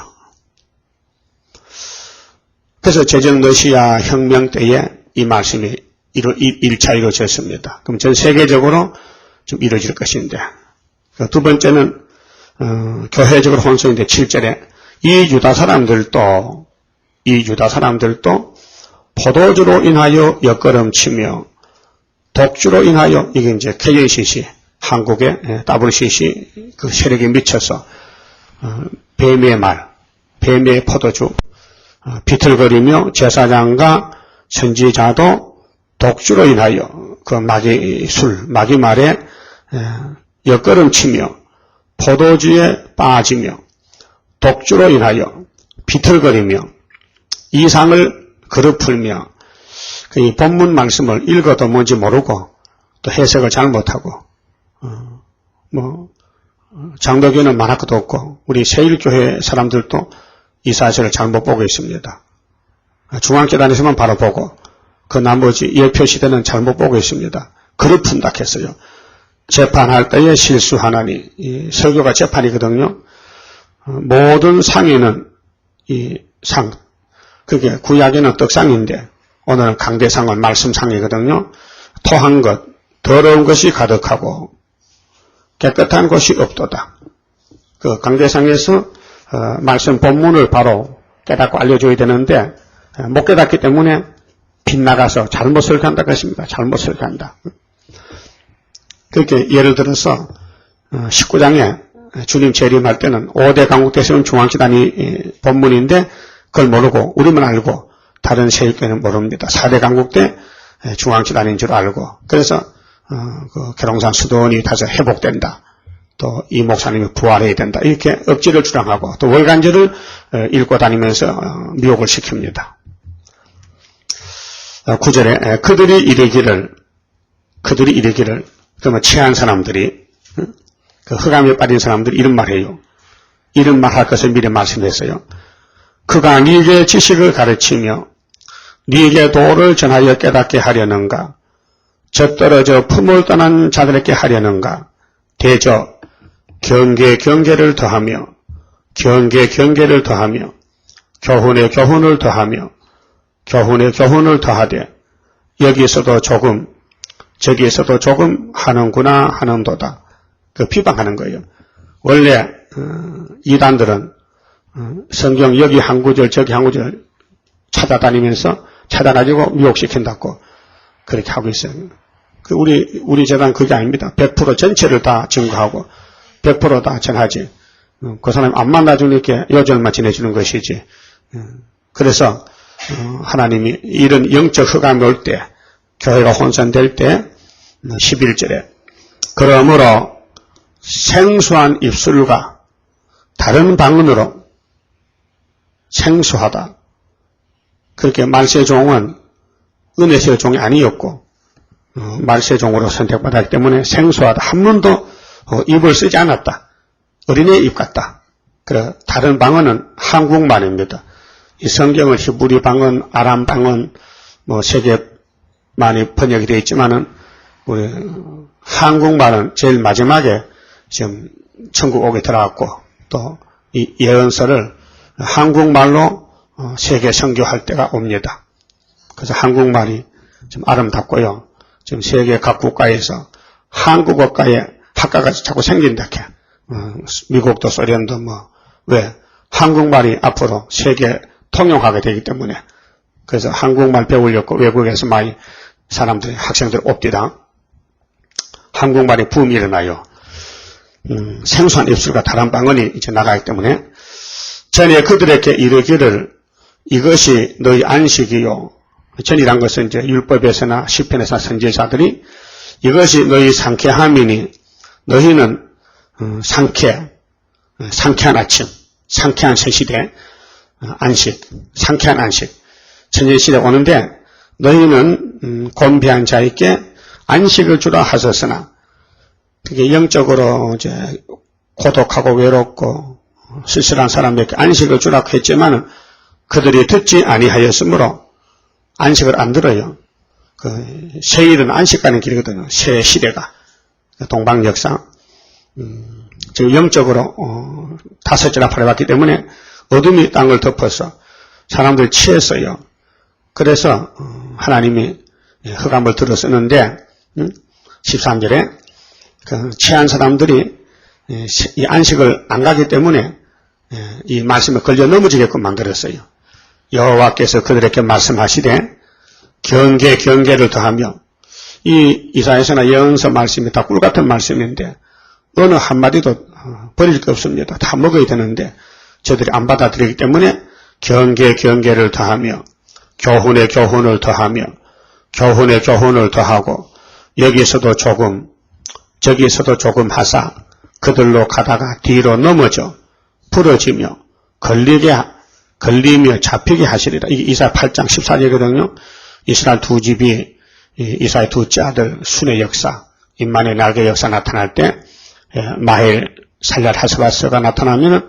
그래서 제정 러시아 혁명 때에 이 말씀이 1차 이루어졌습니다. 그럼 전 세계적으로 좀 이루어질 것인데, 두 번째는 교회적으로 혼성인데 7절에 이 유다 사람들도 포도주로 인하여 엿걸음치며 독주로 인하여, 이게 이제 KNCC, 한국의 WCC 그 세력에 미쳐서 뱀의 말, 뱀의 포도주, 비틀거리며 제사장과 선지자도 독주로 인하여 그 마귀 말에 엿걸음치며 포도주에 빠지며 독주로 인하여 비틀거리며 이상을 거듭풀며, 이 본문 말씀을 읽어도 뭔지 모르고 또 해석을 잘못하고, 장로교는 만할 것도 없고 우리 세일교회 사람들도 이 사실을 잘못 보고 있습니다. 중앙재단에서만 바로 보고 그 나머지 예표시대는 잘못 보고 있습니다. 거듭푼다 했어요. 재판할 때에 실수하나니, 이 설교가 재판이거든요. 모든 상에는 이 상, 그게 구약에는 떡상인데 오늘은 강대상은 말씀상이거든요. 토한 것, 더러운 것이 가득하고 깨끗한 것이 없도다. 그 강대상에서 말씀 본문을 바로 깨닫고 알려줘야 되는데 못 깨닫기 때문에 빗나가서 잘못 설교한다고 했습니다. 잘못 설교한다. 그렇게 예를 들어서 19장에 주님 재림할 때는 5대 강국대에서는 중앙지단이 본문인데 그걸 모르고 우리만 알고 다른 세일교는 모릅니다. 4대 강국대 중앙지단인 줄 알고, 그래서 그 계룡산 수도원이 다시 회복된다. 또 이 목사님이 부활해야 된다. 이렇게 억지를 주장하고 또 월간지를 읽고 다니면서 미혹을 시킵니다. 9절에 그들이 이르기를, 그러면 취한 사람들이, 그 흑암에 빠진 사람들이 이런 말해요. 이런 말 할 것을 미리 말씀했어요. 그가 네게 지식을 가르치며 네게 도를 전하여 깨닫게 하려는가? 젖떨어져 품을 떠난 자들에게 하려는가? 대저 경계를 더하며 교훈에 교훈을 더하며 교훈에 교훈을 더하되 여기에서도 조금 저기에서도 조금 하는구나 하는도다. 그 비방하는 거예요. 원래 이단들은 성경 여기 한 구절 저기 한 구절 찾아가지고 미혹시킨다고 그렇게 하고 있어요. 우리 재단 그게 아닙니다. 100% 전체를 다 증거하고 100% 다 전하지. 그 사람 안 만나주니까 요절만 지내주는 것이지. 그래서 하나님이 이런 영적 흑암이 올 때, 교회가 혼선될 때 11절에 그러므로 생소한 입술과 다른 방언으로 생소하다. 그렇게 말세종은 은혜세의 종이 아니었고 말세종으로 선택받았기 때문에 생소하다. 한 번도 입을 쓰지 않았다. 어린애 입 같다. 그래 다른 방언은 한국말입니다. 이 성경은 히브리 방언, 아람 방언, 세 개 많이 번역이 되어 있지만은 우리 한국말은 제일 마지막에 지금 천국 오게 들어갔고 또 이 예언서를 한국말로 세계 선교할 때가 옵니다. 그래서 한국말이 좀 아름답고요. 지금 세계 각 국가에서 한국어과에 학과가 자꾸 생긴다. 미국도 소련도 왜? 한국말이 앞으로 세계 통용하게 되기 때문에 그래서 한국말 배우려고 외국에서 많이 사람들이 학생들 옵디다. 한국말이 붐이 일어나요. 생소한 입술과 다른 방언이 이제 나가기 때문에 전에 그들에게 이르기를 이것이 너희 안식이요. 전이란 것은 이제 율법에서나 시편에서 선지자들이 이것이 너희 상쾌함이니 너희는 상쾌한 아침, 상쾌한 새시대 안식, 상쾌한 안식. 천년시대 오는데 너희는 곤비한 자에게 안식을 주라 하셨으나 그게 영적으로 이제 고독하고 외롭고 쓸쓸한 사람에게 안식을 주라고 했지만은 그들이 듣지 아니하였으므로 안식을 안 들어요. 새일은 안식 가는 길이거든요. 새 시대가 동방 역사 지금 영적으로 다섯째나 팔아봤기 때문에 어둠이 땅을 덮어서 사람들 취했어요. 그래서 하나님이 흑암을 들어쓰는데 13절에 취한 사람들이 이 안식을 안 가기 때문에 이 말씀에 걸려 넘어지게끔 만들었어요. 여호와께서 그들에게 말씀하시되 경계를 더하며 이 이사야서나 예언서 말씀이 다 꿀같은 말씀인데 어느 한마디도 버릴 게 없습니다. 다 먹어야 되는데 저들이 안 받아들이기 때문에 경계를 더하며 교훈에 교훈을 더하며 교훈에 교훈을 더하고 여기에서도 조금 저기에서도 조금 하사 그들로 가다가 뒤로 넘어져 부러지며 걸리며 잡히게 하시리라. 이게 이사야 8장 14절이거든요. 이스라엘 두 집이 이사야 둘째 아들 순의 역사 임만의 날개 역사 나타날 때 마헬 살랄 하스바스가 나타나면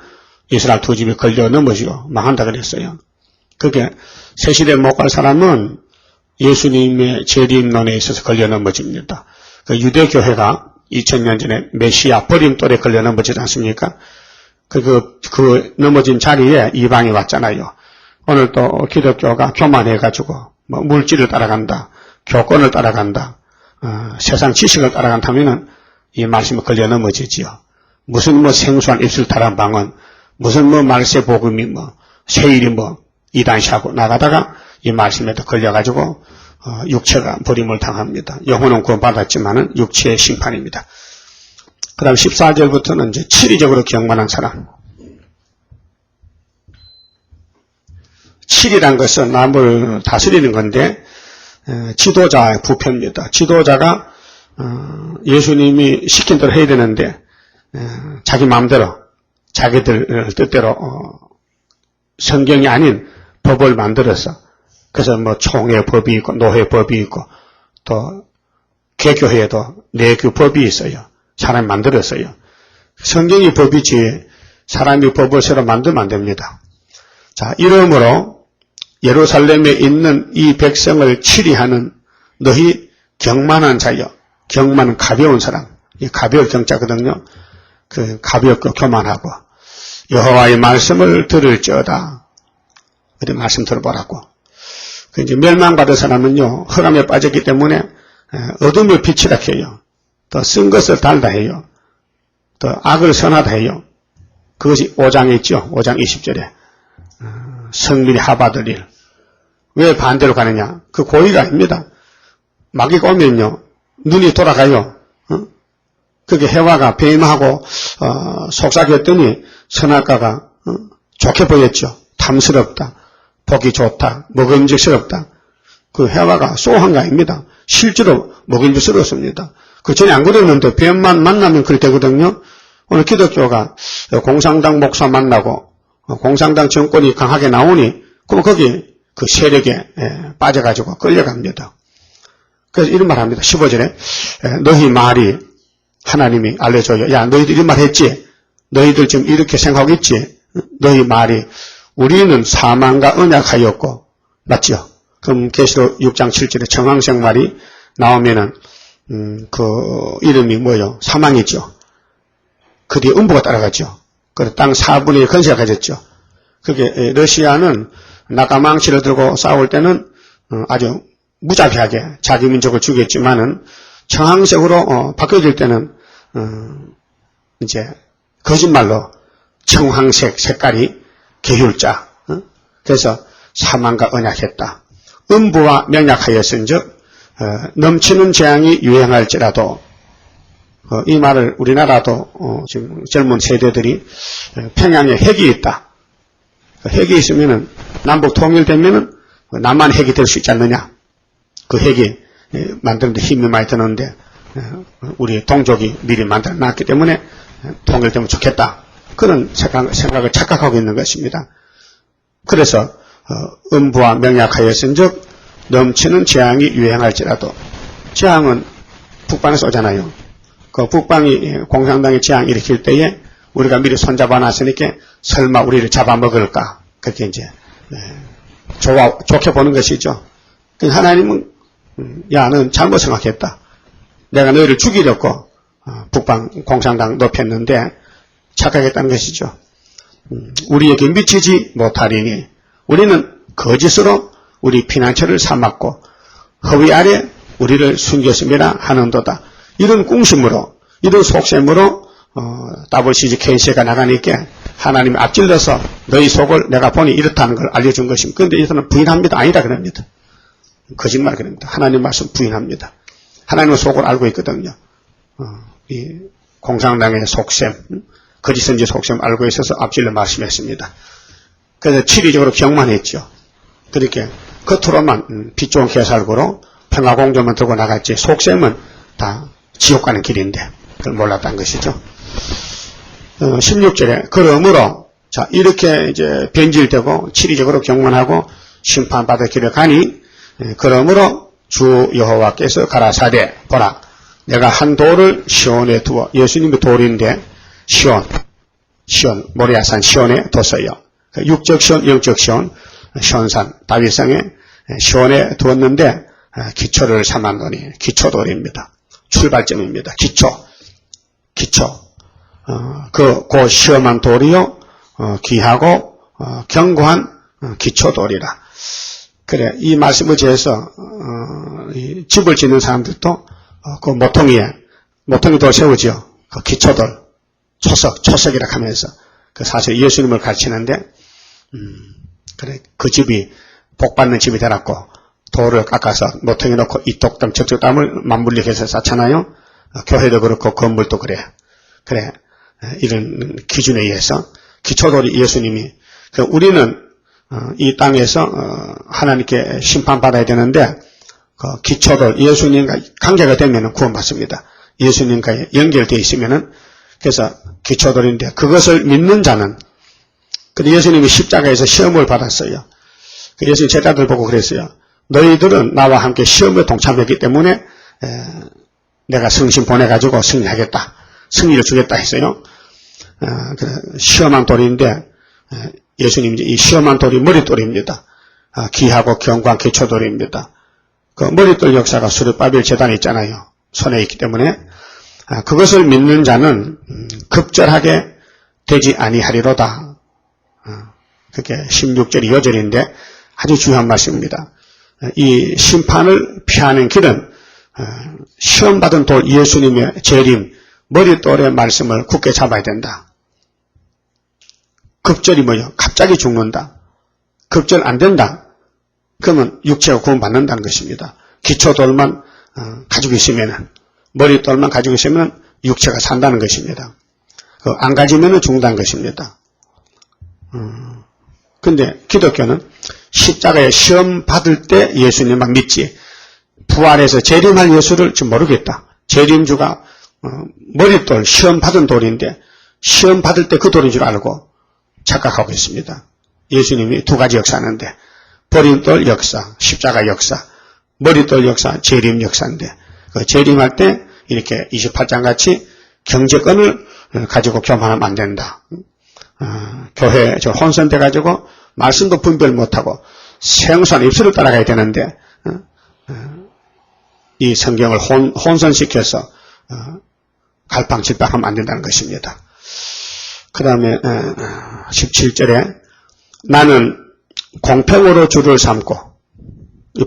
이스라엘 두 집이 걸려 넘어지고 망한다 그랬어요. 그게 새시대 못 갈 사람은 예수님의 재림론에 있어서 걸려 넘어집니다. 그 유대교회가 2000년 전에 메시아 버림돌에 걸려 넘어지지 않습니까? 그 넘어진 자리에 이방이 왔잖아요. 오늘 또 기독교가 교만해가지고 물질을 따라간다, 교권을 따라간다, 세상 지식을 따라간다면은 이 말씀에 걸려 넘어지지요. 무슨 생소한 입술 다른 방언, 무슨 말세 복음이 세일이 이단시하고 나가다가 이 말씀에도 걸려가지고 육체가 버림을 당합니다. 영혼은 구원받았지만은 육체의 심판입니다. 그 다음 14절부터는 이제 치리적으로 경만한 사람. 치리란 것은 남을 다스리는 건데 지도자의 부패입니다. 지도자가 예수님이 시킨 대로 해야 되는데 자기 마음대로 자기들 뜻대로 성경이 아닌 법을 만들어서 그래서 총회 법이 있고 노회 법이 있고 또 개교회에도 내규 법이 있어요. 사람이 만들었어요. 성경이 법이지 사람이 법을 새로 만들면 안 됩니다. 자, 이러므로 예루살렘에 있는 이 백성을 치리하는 너희 경만한 자여. 경만은 가벼운 사람. 이 가벼울 경자거든요. 가볍고 교만하고 여호와의 말씀을 들을지어다. 어디 말씀 들어보라고. 그 이제 멸망받은 사람은요, 흑암에 빠졌기 때문에 어둠을 빛이라 해요. 더 쓴 것을 달다 해요. 더 악을 선하다 해요. 그것이 5장에 있죠. 5장 20절에. 성민이 하받을 일. 왜 반대로 가느냐? 그 고의가 아닙니다. 마귀가 오면요, 눈이 돌아가요. 그게 해와가 뱀하고 속삭였더니 선악과가 좋게 보였죠. 탐스럽다, 보기 좋다, 먹음직스럽다. 그 해와가 소한 거 아닙니다. 실제로 먹음직스럽습니다. 그 전에 안 그랬는데 뱀만 만나면 그렇게 되거든요. 오늘 기독교가 공산당 목사 만나고 공산당 정권이 강하게 나오니 그럼 거기 그 세력에 빠져가지고 끌려갑니다. 그래서 이런 말 합니다. 15절에 너희 말이 하나님이 알려줘요. 야, 너희들 이런 말 했지? 너희들 지금 이렇게 생각하고 있지? 너희 말이 우리는 사망과 언약하였고, 맞죠? 그럼 계시록 6장 7절에 청황색 말이 나오면은 그 이름이 뭐예요? 사망이죠. 그 뒤에 음부가 따라가죠. 그래서 땅 4분의 1 건세가 가졌죠. 그게 러시아는 나가망치를 들고 싸울 때는 아주 무자비하게 자기 민족을 죽였지만은 청황색으로 바뀌어질 때는 이제 거짓말로 청황색 색깔이 계율자. 그래서 사망과 언약했다. 음부와 명약하였은즉 넘치는 재앙이 유행할지라도 이 말을 우리나라도 지금 젊은 세대들이 평양에 핵이 있다. 핵이 있으면은 남북 통일되면은 남한 핵이 될 수 있지 않느냐. 그 핵이 만드는데 힘이 많이 드는데 우리 동족이 미리 만들어 놨기 때문에 통일되면 좋겠다. 그런 생각을 착각하고 있는 것입니다. 그래서 음부와 명약하였은즉 넘치는 재앙이 유행할지라도 재앙은 북방에서 오잖아요. 그 북방이 공산당이 재앙 일으킬 때에 우리가 미리 손잡아 놨으니까 설마 우리를 잡아먹을까 그렇게 이제 좋게 보는 것이죠. 하나님은 야, 넌 잘못 생각했다. 내가 너희를 죽이려고 북방 공산당 높였는데 착각했다는 것이죠. 우리에게 미치지 못하리니 우리는 거짓으로 우리 피난처를 삼았고 허위 아래 우리를 숨겼음이라 하는도다. 이런 꿍심으로 이런 속셈으로 WCG-KC가 나가니까 하나님이 앞질러서 너희 속을 내가 보니 이렇다는 걸 알려준 것입니다. 그런데 이들은 부인합니다. 아니라 그럽니다. 거짓말 그럽니다. 하나님 말씀 부인합니다. 하나님은 속을 알고 있거든요. 이 공산당의 속셈, 거짓 선지 속셈 알고 있어서 앞질러 말씀했습니다. 그래서 치리적으로 경만했죠. 그렇게 겉으로만 빛 좋은 개살구로 평화공조만 들고 나갔지 속셈은 다 지옥 가는 길인데 그걸 몰랐다는 것이죠. 16절에 그러므로 자 이렇게 이제 변질되고 치리적으로 경만하고 심판받을 길을 가니 그러므로 주 여호와께서 가라사대 보라 내가 한 돌을 시온에 두어 예수님의 돌인데 시온 모리아산 시온에 뒀어요. 육적 시온 영적 시온 시온산 다윗성에 시온에 두었는데 기초를 삼았노니 기초돌입니다. 출발점입니다. 기초 그 시험한 돌이요 귀하고 견고한 기초돌이라. 그래 이 말씀을 제해서 이 집을 짓는 사람들도 그 모퉁이 돌 세우죠. 그 기초돌 초석이라 하면서 그 사실 예수님을 가르치는데 그래 그 집이 복받는 집이 되었고 돌을 깎아서 모퉁이 놓고 이똑담 저똑담을 맞물리게 해서 쌓잖아요. 교회도 그렇고 건물도 그래 이런 기준에 의해서 기초돌이 예수님이 우리는 이 땅에서 하나님께 심판받아야 되는데 그 기초돌 예수님과 관계가 되면 구원받습니다. 예수님과 연결되어 있으면은 그래서 기초돌인데 그것을 믿는 자는 근데 예수님이 십자가에서 시험을 받았어요. 예수님 제자들 보고 그랬어요. 너희들은 나와 함께 시험에 동참했기 때문에 내가 성신 보내가지고 승리하겠다. 승리를 주겠다 했어요. 시험한 돌인데 예수님 이 시험한 돌이 머릿돌입니다. 귀하고 견고한 기초돌입니다. 그 머릿돌 역사가 수르바벨 제단에 있잖아요. 손에 있기 때문에 그것을 믿는 자는 급절하게 되지 아니하리로다. 그게 16절이 요절인데 아주 중요한 말씀입니다. 이 심판을 피하는 길은 시험받은 돌 예수님의 재림, 머릿돌의 말씀을 굳게 잡아야 된다. 급절이 뭐예요? 갑자기 죽는다. 급절 안 된다. 그러면 육체가 구원받는다는 것입니다. 기초돌만 가지고 있으면, 머릿돌만 가지고 있으면 육체가 산다는 것입니다. 안 가지면 죽는다는 것입니다. 근데 기독교는 십자가에 시험 받을 때 예수님만 믿지, 부활해서 재림할 예수를 지금 모르겠다. 재림주가 머릿돌, 시험 받은 돌인데 시험 받을 때 그 돌인 줄 알고 착각하고 있습니다. 예수님이 두 가지 역사하는데, 버림돌 역사, 십자가 역사, 머릿돌 역사, 재림 역사인데, 그 재림할 때 이렇게 28장 같이 경제권을 가지고 교만하면 안 된다. 교회 혼선돼 가지고 말씀도 분별 못하고 생소한 입술을 따라가야 되는데 이 성경을 혼선시켜서 갈팡질팡하면 안 된다는 것입니다. 그 다음에 17절에 나는 공평으로 주를 삼고,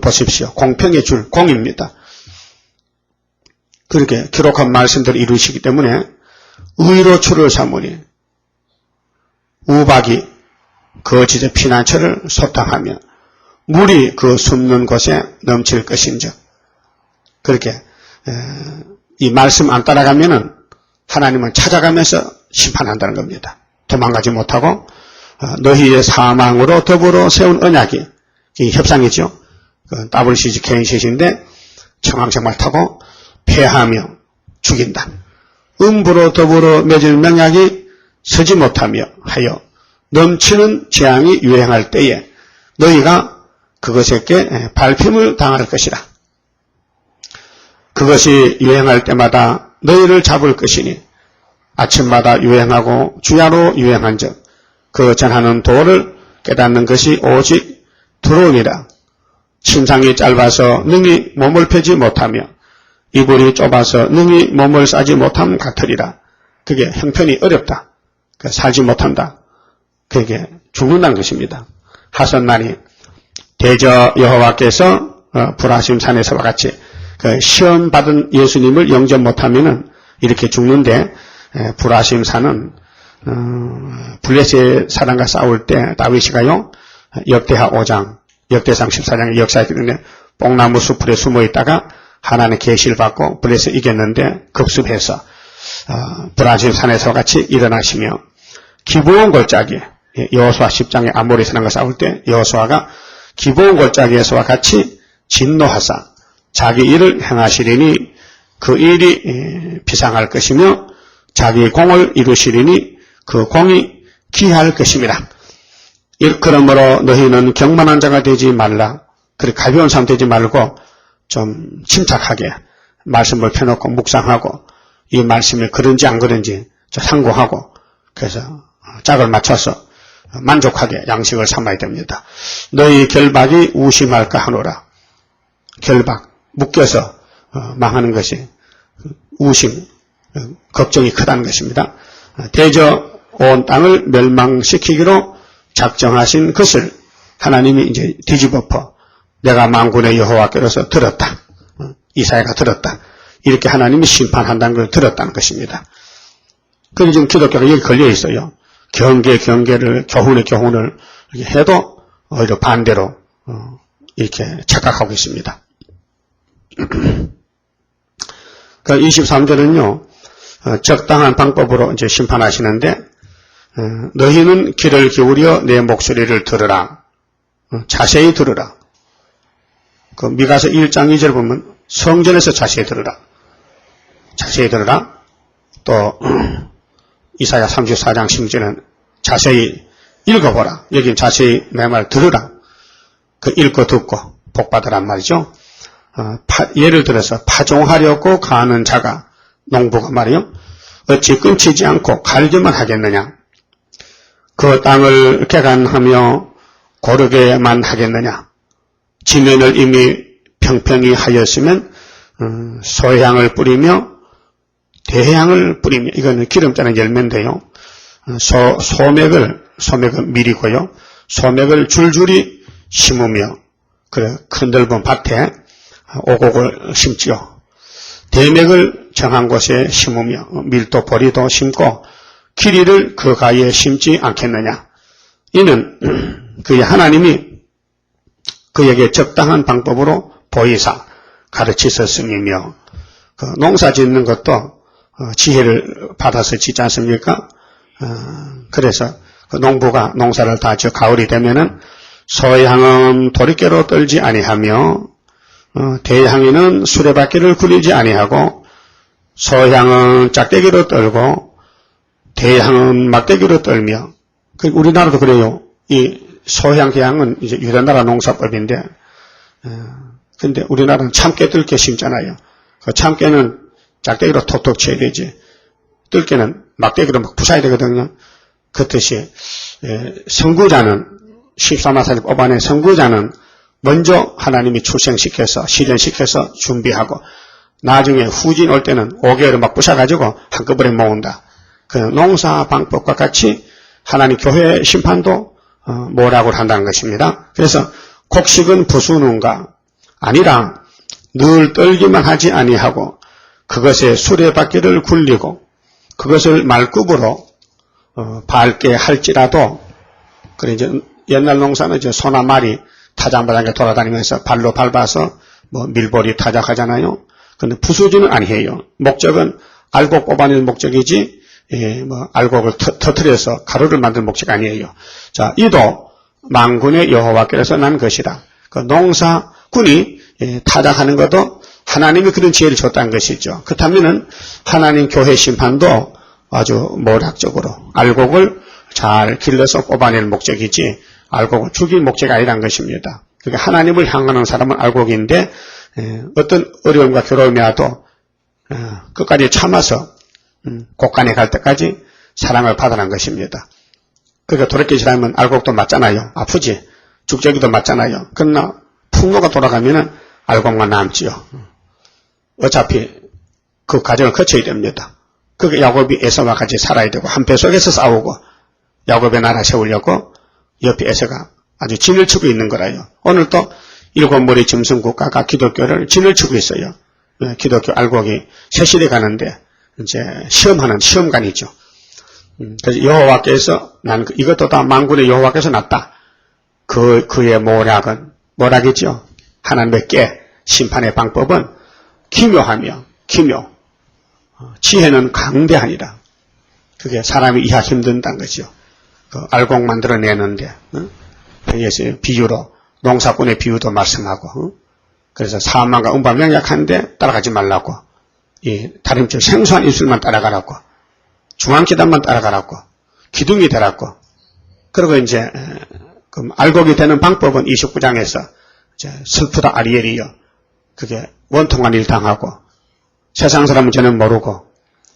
보십시오. 공평의 줄, 공입니다. 그렇게 기록한 말씀들을 이루시기 때문에 의로 주를 삼으니 우박이 거짓의 피난처를 소탕하며 물이 그 숨는 곳에 넘칠 것인즉, 그렇게 이 말씀 안 따라가면은 하나님은 찾아가면서 심판한다는 겁니다. 도망가지 못하고 너희의 사망으로 더불어 세운 언약이, 이 협상이죠. WCG 케인시인데 청황색말 타고 패하며 죽인다. 음부로 더불어 맺을 명약이 서지 못하며 하여 넘치는 재앙이 유행할 때에 너희가 그것에게 발핌을 당할 것이라. 그것이 유행할 때마다 너희를 잡을 것이니 아침마다 유행하고 주야로 유행한즉 그 전하는 도를 깨닫는 것이 오직 두려움이라. 침상이 짧아서 능히 몸을 펴지 못하며 이불이 좁아서 능히 몸을 싸지 못함 같으리라. 그게 형편이 어렵다. 살지 못한다. 그게 죽는다는 것입니다. 하선난이 대저 여호와께서 불하심 산에서와 같이 시험 받은 예수님을 영접 못하면은 이렇게 죽는데, 불하심 산은 블레셋 사람과 싸울 때 다윗이가요, 역대하 5장, 역대상 14장의 역사에 있는데 뽕나무 수풀에 숨어 있다가 하나님의 계시를 받고 블레셋 이겼는데 급습해서 불하심 산에서와 같이 일어나시며, 기브온 골짜기에 여호수아 10장의 아모리 사람과 싸울 때 여호수아가 기브온 골짜기에서와 같이 진노하사 자기 일을 행하시리니 그 일이 비상할 것이며 자기 공을 이루시리니 그 공이 귀할 것임이라. 그러므로 너희는 경만한 자가 되지 말라. 그렇게 가벼운 사람 되지 말고 좀 침착하게 말씀을 펴놓고 묵상하고 이 말씀이 그런지 안 그런지 상고하고, 그래서 짝을 맞춰서 만족하게 양식을 삼아야 됩니다. 너희 결박이 우심할까 하노라. 결박, 묶여서 망하는 것이 우심, 걱정이 크다는 것입니다. 대저 온 땅을 멸망시키기로 작정하신 것을 하나님이 이제 뒤집어퍼 내가 만군의 여호와께로서 들었다. 이사야가 들었다. 이렇게 하나님이 심판한다는 걸 들었다는 것입니다. 그런데 지금 기독교가 여기 걸려 있어요. 경계를, 교훈을 이렇게 해도 오히려 반대로 이렇게 착각하고 있습니다. 그 23절은요, 적당한 방법으로 이제 심판하시는데, 너희는 귀를 기울여 내 목소리를 들으라. 자세히 들으라. 그 미가서 1장 2절 보면 성전에서 자세히 들으라. 자세히 들으라. 또 이사야 34장 10절은 자세히 읽어보라. 여기는 자세히 내 말 들으라. 그 읽고 듣고 복받으란 말이죠. 예를 들어서 파종하려고 가는 자가, 농부가 말이요, 어찌 끊치지 않고 갈기만 하겠느냐. 그 땅을 개간하며 고르게만 하겠느냐. 지면을 이미 평평히 하였으면 소향을 뿌리며 대향을 뿌리며, 이거는 기름자는 열매인데요, 소맥은 밀이고요, 소맥을 줄줄이 심으며 그래 큰 넓은 밭에 오곡을 심지요. 대맥을 정한 곳에 심으며 밀도 보리도 심고 기리를 그 가에 심지 않겠느냐. 이는 그의 하나님이 그에게 적당한 방법으로 보이사 가르치셨음이며 그 농사 짓는 것도 지혜를 받아서 짓지 않습니까? 그래서 그 농부가 농사를 다 지어 가을이 되면은 소향은 도리깨로 떨지 아니하며 대향이는 수레바퀴를 굴리지 아니하고 소향은 짝대기로 떨고 대향은 막대기로 떨며 우리나라도 그래요. 이 소향 대향은 이제 유대나라 농사법인데 근데 우리나라는 참깨 뜰게 심잖아요. 그 참깨는 짝대기로 톡톡 쳐야 되지. 뜰게는 막대기로 막 부숴야 되거든요. 그렇듯이 선구자는 14마사를 뽑아낸 선구자는 먼저 하나님이 출생시켜서 실현시켜서 준비하고 나중에 후진 올 때는 5개월을 막 부숴가지고 한꺼번에 모은다. 그 농사 방법과 같이 하나님 교회 심판도 뭐라고 한다는 것입니다. 그래서 곡식은 부수는가 아니라 늘 떨기만 하지 아니하고 그것에 수레바퀴를 굴리고 그것을 말굽으로 밟게 할지라도 그래 이제 옛날 농사는 이제 소나 말이 타작마당에 돌아다니면서 발로 밟아서 뭐 밀보리 타작하잖아요. 근데 부수지는 아니해요. 목적은 알곡 뽑아낼 목적이지 뭐 알곡을 터뜨려서 가루를 만들 목적 아니에요. 자, 이도 만군의 여호와께서 난 것이다. 그 농사꾼이 타작하는 것도 하나님이 그런 지혜를 줬다는 것이죠. 그렇다면은 하나님 교회 심판도 아주 모략적으로 알곡을 잘 길러서 뽑아낼 목적이지 알곡을 죽일 목적이 아니란 것입니다. 그러니까 하나님을 향하는 사람은 알곡인데 어떤 어려움과 괴로움이 와도 끝까지 참아서 곳간에 갈 때까지 사랑을 받아낸 것입니다. 그러니까 돌이키시라면 알곡도 맞잖아요. 아프지? 죽저기도 맞잖아요. 그러나 풍로가 돌아가면은 알곡만 남지요. 어차피 그 과정을 거쳐야 됩니다. 그게 야곱이 에서와 같이 살아야 되고 한 배 속에서 싸우고 야곱의 나라 세우려고 옆에 에서가 아주 진을 치고 있는 거라요. 오늘도 7머리 짐승 국가가 기독교를 진을 치고 있어요. 기독교 알곡이 새실에 가는데 이제 시험하는 시험관이죠. 그래서 여호와께서 난 이것도 다 만군의 여호와께서 났다. 그의 모략은 모략이죠. 하나님의 깨 심판의 방법은 기묘하며 기묘. 지혜는 강대하니라. 그게 사람이 이해하기 힘든다는 거죠. 그 알곡 만들어내는데 예수의 비유로 농사꾼의 비유도 말씀하고 그래서 사망과 음바 명약하는데 따라가지 말라고 이 다림줄 생소한 입술만 따라가라고 중앙계단만 따라가라고 기둥이 되라고 그리고 이제 그 알곡이 되는 방법은 29장에서 이제 슬프다 아리엘이요. 그게 원통한 일 당하고 세상 사람은 저는 모르고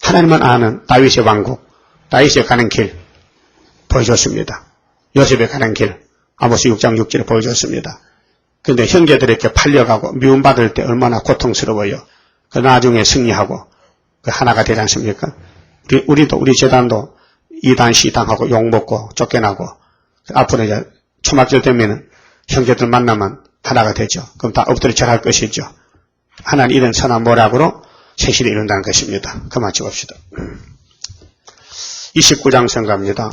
하나님만 아는 다윗의 왕국, 다윗의 가는 길 보여줬습니다. 요셉의 가는 길, 아모스 6장 6절에 보여줬습니다. 그런데 형제들에게 팔려가고 미움받을 때 얼마나 고통스러워요. 그 나중에 승리하고 그 하나가 되지 않습니까? 우리도 우리 재단도 이단 시당하고 욕먹고 쫓겨나고 앞으로 이제 초막절 되면은 형제들 만나면 하나가 되죠. 그럼 다 엎드려 절할 것이죠. 하나님 이런 선한 모략으로 세실이 이룬다는 것입니다. 그만 찍읍시다. 29장 성가입니다.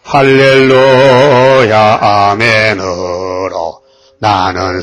할렐루야 아멘으로 나는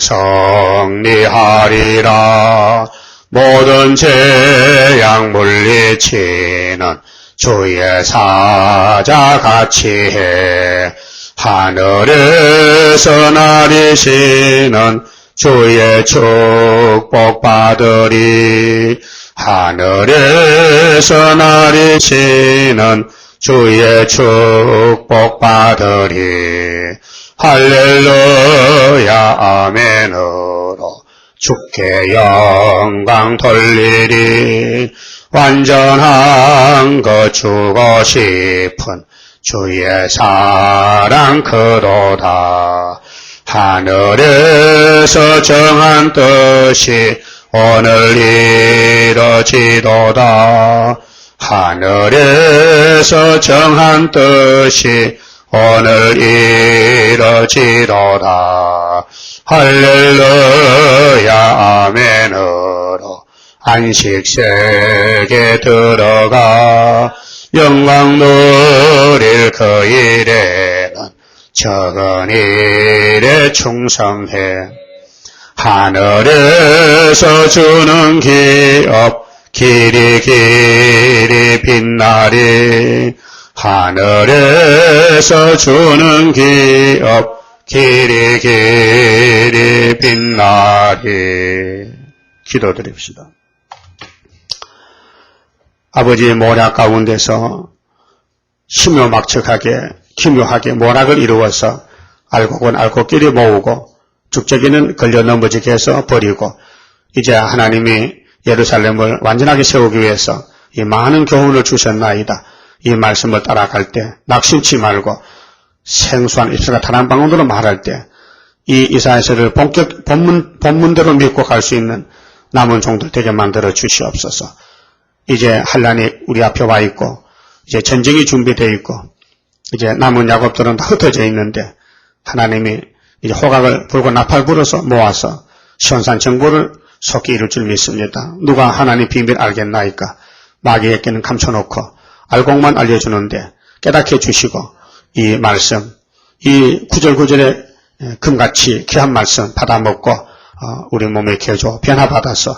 승리하리라. 모든 재앙 물리치는 주의 사자같이 해. 하늘에서 나리시는 주의 축복 받으리. 하늘에서 나리시는 주의 축복 받으리. 할렐루야 아멘으로 주께 영광 돌리리. 완전한 것 주고 싶은 주의 사랑 그도다. 하늘에서 정한 뜻이 오늘 이루어지도다. 하늘에서 정한 뜻이 오늘 이루어지도다. 할렐루야 아멘으로 안식세계 들어가 영광 누릴 그 일에는 적은 일에 충성해 하늘에서 주는 기업 길이 길이 빛나리 하늘에서 주는 기업 길이 길이 빛나리. 기도드립시다. 아버지의 모략 가운데서 심요막측하게 기묘하게 모략을 이루어서 알고건 알고끼리 모으고 죽적이는 걸려 넘어지게 해서 버리고 이제 하나님이 예루살렘을 완전하게 세우기 위해서 이 많은 교훈을 주셨나이다. 이 말씀을 따라갈 때 낙심치 말고 생소한 입술과 단 한 방울로 말할 때 이 이사야서를 본문대로 믿고 갈 수 있는 남은 종들 되게 만들어 주시옵소서. 이제 환란이 우리 앞에 와 있고 이제 전쟁이 준비되어 있고 이제 남은 야곱들은 다 흩어져 있는데 하나님이 이제 호각을 불고 나팔 불어서 모아서 시온산 정보를 속히 이룰 줄 믿습니다. 누가 하나님 비밀 알겠나이까? 마귀에게는 감춰놓고 알곡만 알려주는데 깨닫게 해주시고 이 말씀, 이 구절구절의 금같이 귀한 말씀 받아먹고 우리 몸에 개조 변화받아서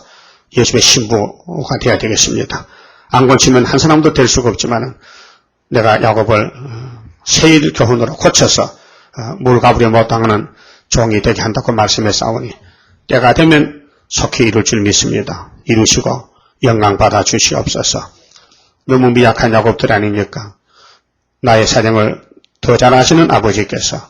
예수의 신부가 되어야 되겠습니다. 안 고치면 한 사람도 될 수가 없지만 내가 야곱을 세일 교훈으로 고쳐서 물가부려 못 당하는 종이 되게 한다고 말씀했사오니 때가 되면 속히 이룰 줄 믿습니다. 이루시고 영광 받아 주시옵소서. 너무 미약한 야곱들 아닙니까? 나의 사정을 더 잘 아시는 아버지께서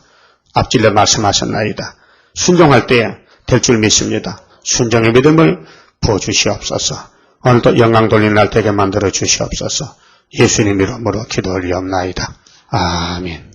앞질러 말씀하셨나이다. 순종할 때에 될 줄 믿습니다. 순종의 믿음을 부어주시옵소서. 오늘도 영광 돌리는 날 되게 만들어 주시옵소서. 예수님 이름으로 기도 올리옵나이다. 아멘.